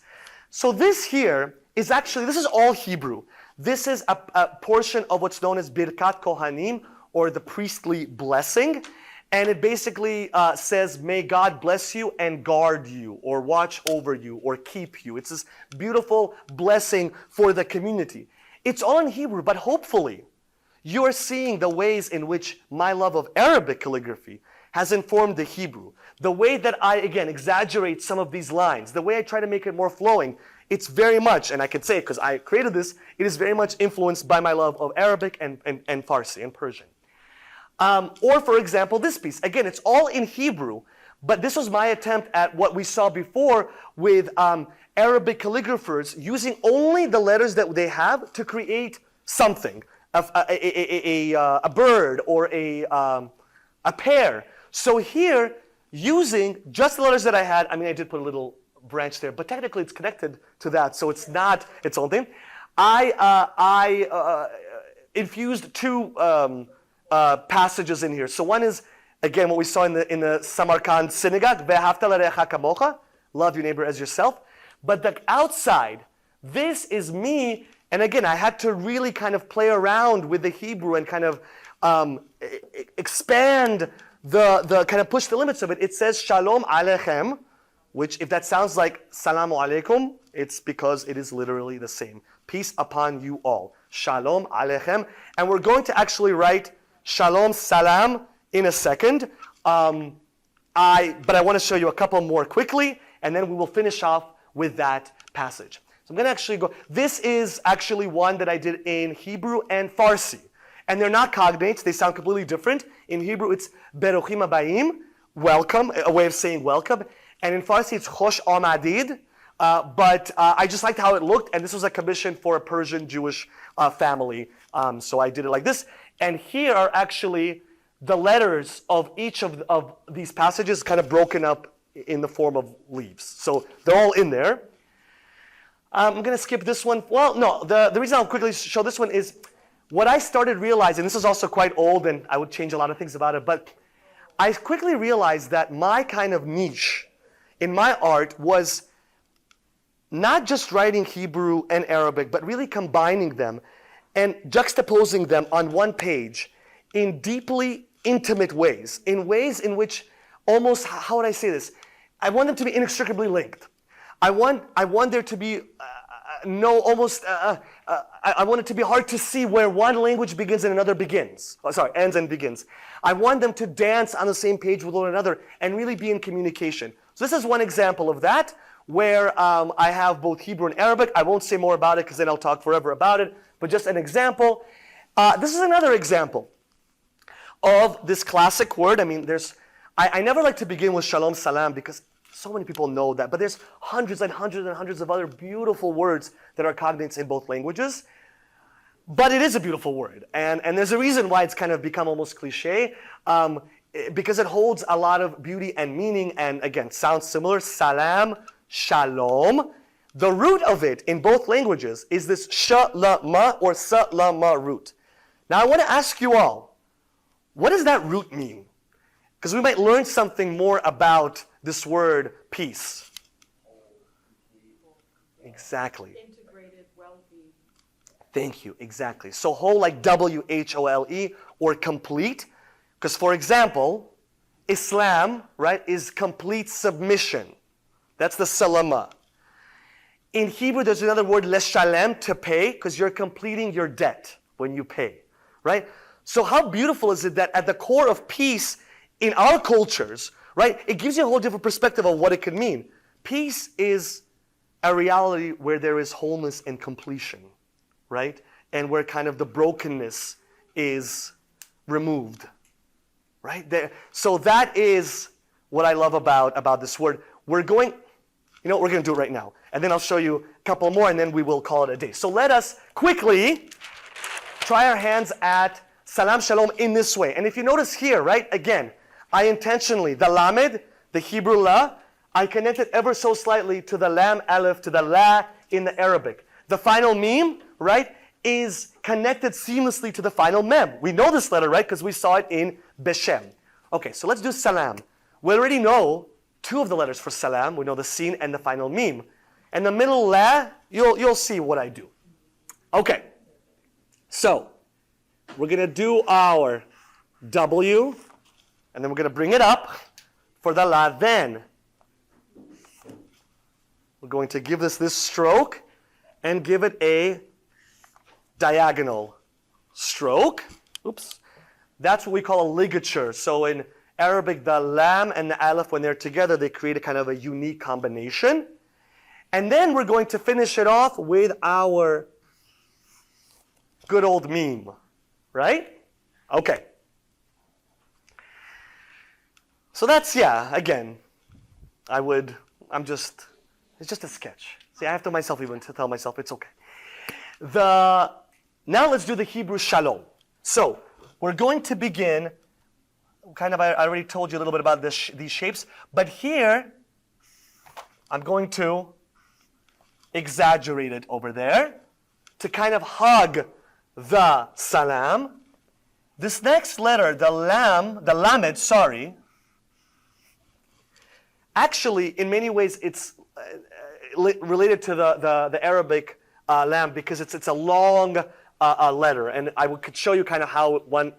[SPEAKER 1] So this here is actually, this is all Hebrew. This is a portion of what's known as Birkat Kohanim, or the priestly blessing. And it basically says, may God bless you and guard you, or watch over you, or keep you. It's this beautiful blessing for the community. It's all in Hebrew, but hopefully you're seeing the ways in which my love of Arabic calligraphy has informed the Hebrew. The way that I, again, exaggerate some of these lines, the way I try to make it more flowing, it's very much, and I can say it because I created this, it is very much influenced by my love of Arabic and Farsi and Persian. Or for example, this piece. Again, it's all in Hebrew, but this was my attempt at what we saw before with Arabic calligraphers using only the letters that they have to create something, a bird or a pear. So here, using just the letters that I had, I mean, I did put a little branch there, but technically it's connected to that, so it's not its own thing. I infused 2 passages in here. So one is, again, what we saw in the Samarkand synagogue, Ve'ahavta l'reacha kamocha, love your neighbor as yourself. But the outside, This is me, and again, I had to really kind of play around with the Hebrew and kind of expand the kind of push the limits of it. It says Shalom Aleichem, which if that sounds like Salamu Alaikum, it's because it is literally the same. Peace upon you all. Shalom Aleichem. And we're going to actually write Shalom Salam in a second. But I want to show you a couple more quickly, and then we will finish off with that passage. So I'm going to actually go. This is actually one that I did in Hebrew and Farsi. And they're not cognates. They sound completely different. In Hebrew, it's Beruchim Habayim, welcome, a way of saying welcome. And in Farsi, it's Chosh Amadid. But I just liked how it looked. And this was a commission for a Persian Jewish family. So I did it like this. And here are actually the letters of each of these passages kind of broken up in the form of leaves. So they're all in there. I'm going to skip this one. Well, no, the reason I'll quickly show this one is what I started realizing, this is also quite old and I would change a lot of things about it, but I quickly realized that my kind of niche in my art was not just writing Hebrew and Arabic, but really combining them and juxtaposing them on one page in deeply intimate ways, in ways in which almost, how would I say this? I want them to be inextricably linked. I want there to be I want it to be hard to see where one language begins and another begins. Ends and begins. I want them to dance on the same page with one another and really be in communication. So this is one example of that, where I have both Hebrew and Arabic. I won't say more about it because then I'll talk forever about it, but just an example. This is another example of this classic word. I mean, I never like to begin with Shalom Salam because so many people know that, but there's hundreds and hundreds and hundreds of other beautiful words that are cognates in both languages. But it is a beautiful word, and there's a reason why it's kind of become almost cliche, because it holds a lot of beauty and meaning, and again, sounds similar, salam, shalom. The root of it in both languages is this shalama or salama root. Now I want to ask you all, what does that root mean? Because we might learn something more about this word peace. Exactly.
[SPEAKER 2] Integrated well-being.
[SPEAKER 1] Thank you, exactly. So whole like W-H-O-L-E or complete. Because for example, Islam, right, is complete submission. That's the salama. In Hebrew, there's another word, leshalem, to pay, because you're completing your debt when you pay, right? So how beautiful is it that at the core of peace in our cultures, right, it gives you a whole different perspective of what it could mean. Peace is a reality where there is wholeness and completion, right? And where kind of the brokenness is removed, right? So that is what I love about this word. We're going to do it right now. And then I'll show you a couple more and then we will call it a day. So let us quickly try our hands at Salam Shalom in this way. And if you notice here, right, again, I intentionally, the lamed, the Hebrew la, I connected ever so slightly to the lam aleph, to the la in the Arabic. The final meme, right, is connected seamlessly to the final mem. We know this letter, right, because we saw it in Beshem. Okay, so let's do salam. We already know two of the letters for salam. We know the sin and the final meme. And the middle la, you'll see what I do. Okay, so we're going to do our W, and then we're going to bring it up for the la. Then we're going to give this stroke and give it a diagonal stroke. Oops. That's what we call a ligature. So in Arabic, the lam and the aleph, when they're together, they create a kind of a unique combination. And then we're going to finish it off with our good old meme, right? Okay. So that's, again, it's just a sketch. See, I have to tell myself it's okay. Now let's do the Hebrew shalom. So we're going to begin, I already told you a little bit about these shapes, but here, I'm going to exaggerate it over there to kind of hug the salam. This next letter, the lamed, actually, in many ways, related to the Arabic lamp because it's a long letter, and could show you kind of how one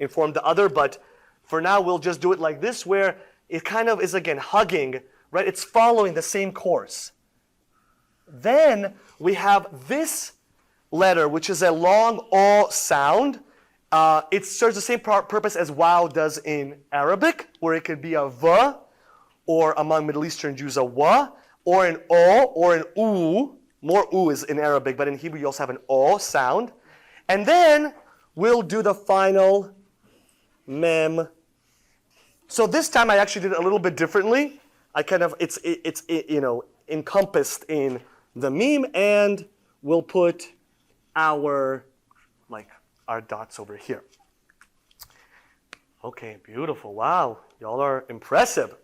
[SPEAKER 1] informed the other, but for now we'll just do it like this, where it kind of is again hugging, right? It's following the same course. Then we have this letter, which is a long O sound. It serves the same purpose as waw does in Arabic, where it could be a v, or among Middle Eastern Jews a wa, or an o, or an u. More u is in Arabic, but in Hebrew you also have an o sound. And then we'll do the final mem. So this time I actually did it a little bit differently. I kind of, it's encompassed in the meme, and we'll put our dots over here. Okay, beautiful. Wow, y'all are impressive.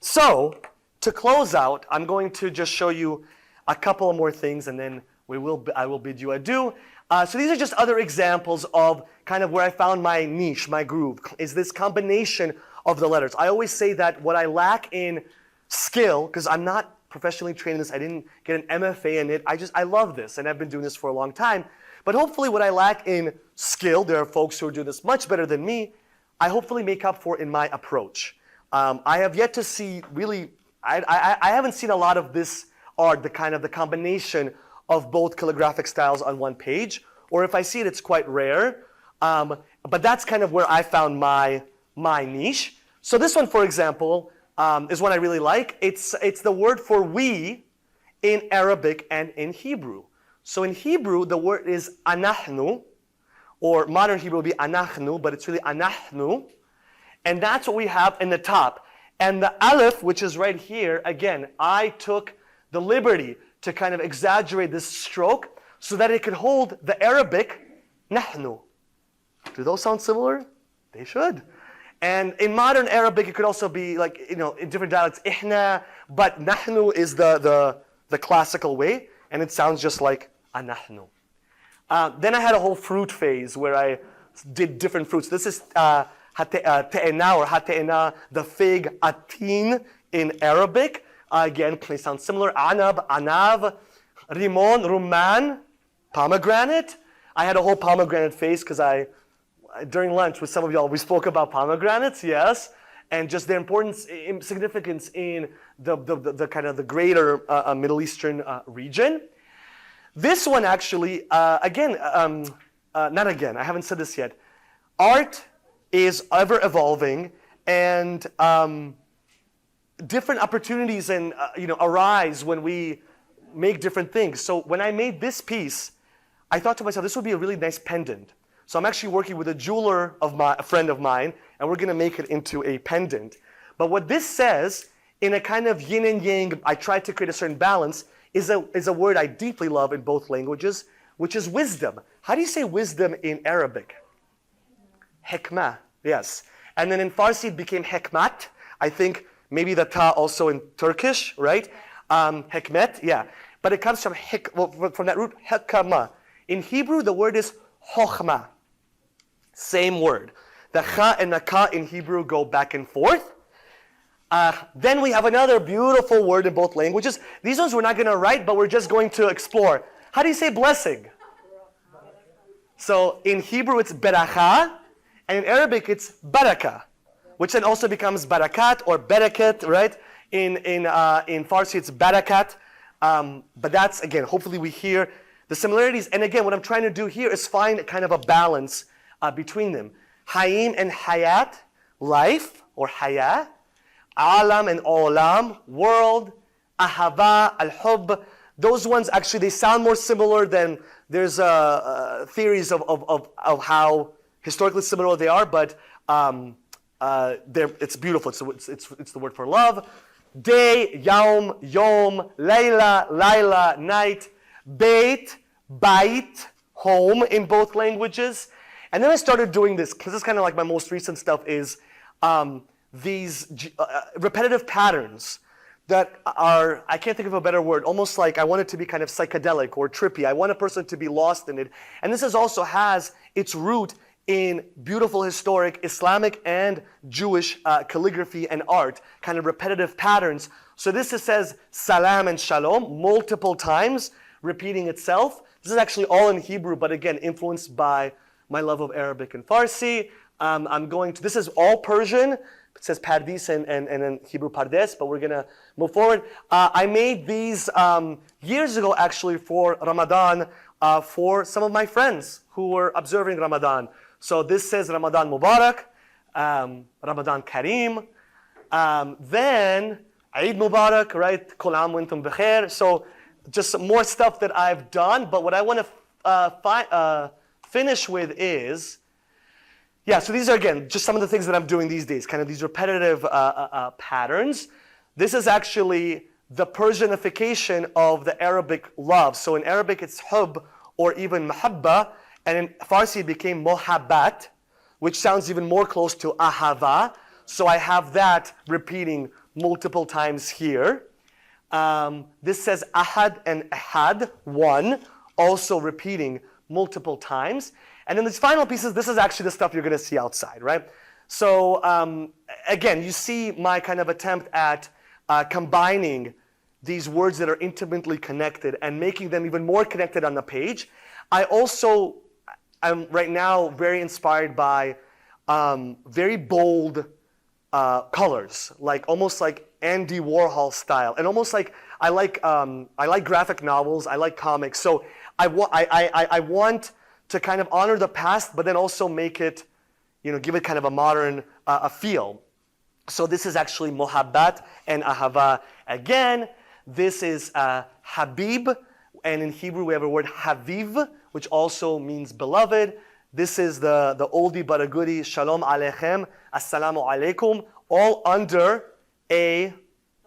[SPEAKER 1] So, to close out, I'm going to just show you a couple more things, and then I will bid you adieu. So these are just other examples of kind of where I found my niche, my groove, is this combination of the letters. I always say that what I lack in skill, because I'm not professionally trained in this, I didn't get an MFA in it, I love this, and I've been doing this for a long time. But hopefully what I lack in skill, there are folks who are doing this much better than me, I hopefully make up for in my approach. I have yet to see really, I haven't seen a lot of this art, the combination of both calligraphic styles on one page, or if I see it, it's quite rare. But that's kind of where I found my niche. So this one, for example, is one I really like. It's the word for we in Arabic and in Hebrew. So in Hebrew, the word is anahnu, or modern Hebrew would be anachnu, but it's really anahnu. And that's what we have in the top. And the aleph, which is right here, again, I took the liberty to kind of exaggerate this stroke so that it could hold the Arabic nahnu. Do those sound similar? They should. And in modern Arabic, it could also be like, in different dialects, ihna, but nahnu is the classical way, and it sounds just like anahnu. Then I had a whole fruit phase where I did different fruits. This is te'ena or hate'ena, the fig, atin in Arabic. Again, they sound similar. Anab, anav, rimon, rumman, pomegranate. I had a whole pomegranate phase because during lunch with some of y'all, we spoke about pomegranates, yes, and just their importance, significance in the kind of the greater Middle Eastern region. This one actually, not again, I haven't said this yet. Art is ever evolving, and different opportunities arise when we make different things. So when I made this piece, I thought to myself, this would be a really nice pendant. So I'm actually working with a friend of mine, and we're going to make it into a pendant. But what this says, in a kind of yin and yang, I tried to create a certain balance, is a word I deeply love in both languages, which is wisdom. How do you say wisdom in Arabic? Hikmah, yes. And then in Farsi it became hikmat. I think maybe the ta also in Turkish, right? Hikmet, yeah. But it comes from from that root, hikmah. In Hebrew, the word is chokhmah. Same word. The cha and the ka in Hebrew go back and forth. Then we have another beautiful word in both languages. These ones we're not going to write, but we're just going to explore. How do you say blessing? So in Hebrew it's beracha, and in Arabic it's barakah, which then also becomes barakat or barakat, right? In Farsi it's barakat. But that's, again, hopefully we hear the similarities. And again, what I'm trying to do here is find kind of a balance between them. Hayim and hayat, life or haya. Alam and olam, world. Ahava, al-hub. Those ones actually, they sound more similar than there's theories of how historically similar they are, but it's beautiful. It's the word for love. Day, yaum, yom, layla, laila, night. Beit, bait, home in both languages. And then I started doing this, because this is kind of like my most recent stuff, is these repetitive patterns that are, I can't think of a better word, almost like I want it to be kind of psychedelic or trippy. I want a person to be lost in it. And this also has its root in beautiful historic Islamic and Jewish calligraphy and art, kind of repetitive patterns So this says salam and shalom multiple times, repeating itself. This is actually all in Hebrew, but again, influenced by my love of Arabic and Farsi. This is all Persian. It says Pardis and in Hebrew Pardes, but we're going to move forward. I made these years ago, actually, for Ramadan, for some of my friends who were observing Ramadan. So this says Ramadan Mubarak, Ramadan Kareem, then Eid Mubarak, right? Kul Aam wa Antum Bikhair. So just some more stuff that I've done, but what I want to finish with is, so these are, again, just some of the things that I'm doing these days, kind of these repetitive patterns. This is actually the Persianification of the Arabic love. So in Arabic, it's hub or even mahabba, and in Farsi, it became mohabbat, which sounds even more close to ahava. So I have that repeating multiple times here. This says ahad and ahad, one, also repeating multiple times. And then these final pieces, this is actually the stuff you're going to see outside, right? So again, you see my kind of attempt at combining these words that are intimately connected and making them even more connected on the page. I also am right now very inspired by very bold colors, like almost like Andy Warhol style, and almost like I like graphic novels, I like comics. So I want to kind of honor the past, but then also make it, give it kind of a modern feel. So this is actually Mohabbat and Ahava again. This is Habib, and in Hebrew we have a word Haviv, which also means beloved. This is the oldie but a goodie, Shalom Aleichem, Assalamu Alaikum, all under a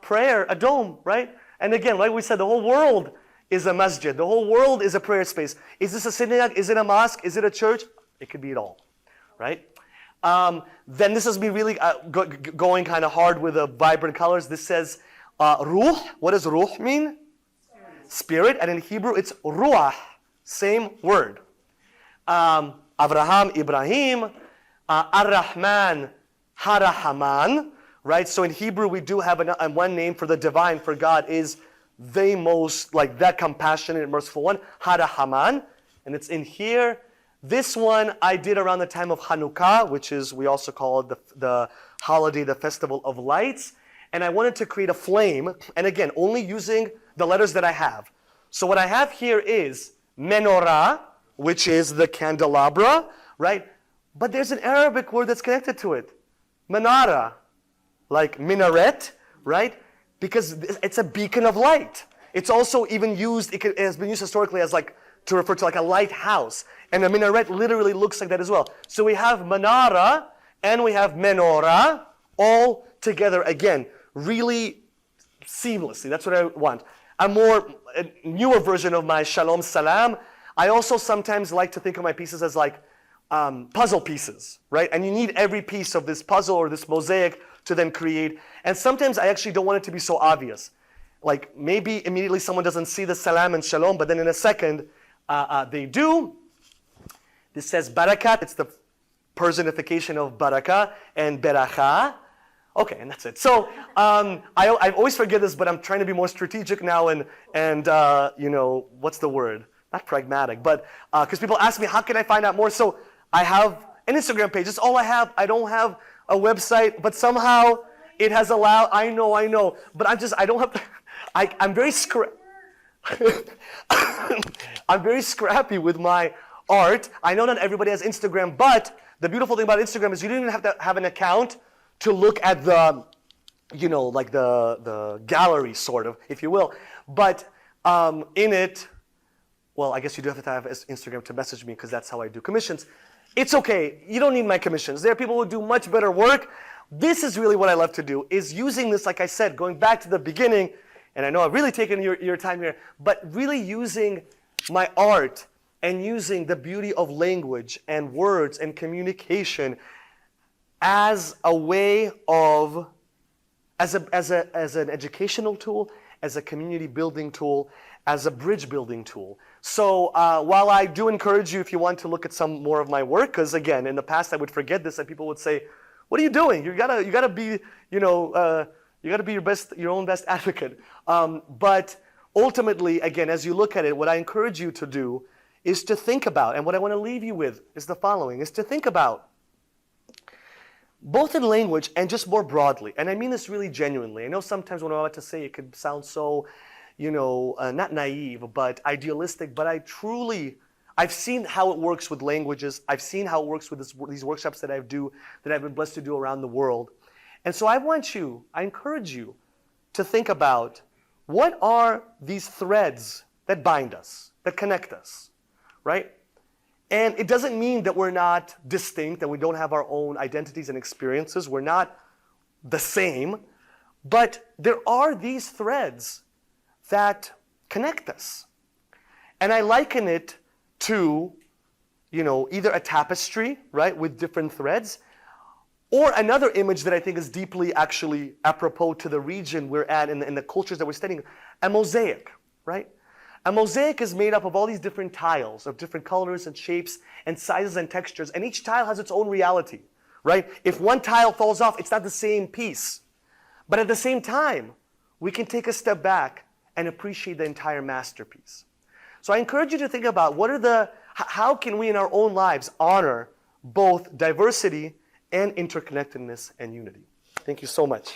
[SPEAKER 1] prayer, a dome, right? And again, like we said, the whole world is a masjid. The whole world is a prayer space. Is this a synagogue? Is it a mosque? Is it a church? It could be it all, right? Then this is me really going kind of hard with the vibrant colors. This says ruh. What does ruh mean? Spirit. And in Hebrew, it's ruah. Same word. Avraham, Ibrahim. Ar-Rahman, Harahaman. Right? So in Hebrew, we do have one name for the divine, for God, is the most, like that compassionate and merciful one, Harahaman. And it's in here. This one I did around the time of Hanukkah, which is, we also call it the holiday, the festival of lights. And I wanted to create a flame, and again, only using the letters that I have. So what I have here is menorah, which is the candelabra, right? But there's an Arabic word that's connected to it. Manara, like minaret, right? Because it's a beacon of light. It's also even used, it has been used historically as like, to refer to like a lighthouse. And a minaret literally looks like that as well. So we have manara and we have menorah all together again, really seamlessly. That's what I want. A newer version of my Shalom Salam. I also sometimes like to think of my pieces as like puzzle pieces, right? And you need every piece of this puzzle or this mosaic to then create. And sometimes I actually don't want it to be so obvious. Like maybe immediately someone doesn't see the salam and shalom, but then in a second they do. This says barakat. It's the Persianification of barakah and beracha. Okay, and that's it. So I always forget this, but I'm trying to be more strategic now and what's the word? Not pragmatic, but because people ask me, how can I find out more? So I have an Instagram page. That's all I have. I don't have a website, but somehow it has allowed, I know, but I don't have, I'm very I'm very scrappy with my art. I know not everybody has Instagram, but the beautiful thing about Instagram is you don't even have to have an account to look at the, like the gallery sort of, if you will. But in it, well, I guess you do have to have Instagram to message me because that's how I do commissions. It's okay. You don't need my commissions. There are people who do much better work. This is really what I love to do, is using this, like I said, going back to the beginning, and I know I've really taken your time here, but really using my art and using the beauty of language and words and communication as a way of, as an educational tool, as a community building tool, as a bridge building tool. So while I do encourage you, if you want to look at some more of my work, because again, in the past I would forget this and people would say, what are you doing? You gotta be, You got to be your own best advocate. But ultimately, again, as you look at it, what I encourage you to do is to think about, and what I want to leave you with is the following, is to think about, both in language and just more broadly, and I mean this really genuinely. I know sometimes what I'm about to say, it could sound so, not naive, but idealistic, but I've seen how it works with languages. I've seen how it works with these workshops that I've been blessed to do around the world. And so I encourage you to think about, what are these threads that bind us, that connect us, right? And it doesn't mean that we're not distinct, that we don't have our own identities and experiences. We're not the same. But there are these threads that connect us. And I liken it to, either a tapestry, right, with different threads, or another image that I think is deeply actually apropos to the region we're at and the cultures that we're studying, a mosaic, right? A mosaic is made up of all these different tiles of different colors and shapes and sizes and textures, and each tile has its own reality, right? If one tile falls off, it's not the same piece. But at the same time, we can take a step back and appreciate the entire masterpiece. So I encourage you to think about, how can we in our own lives honor both diversity and interconnectedness and unity? Thank you so much.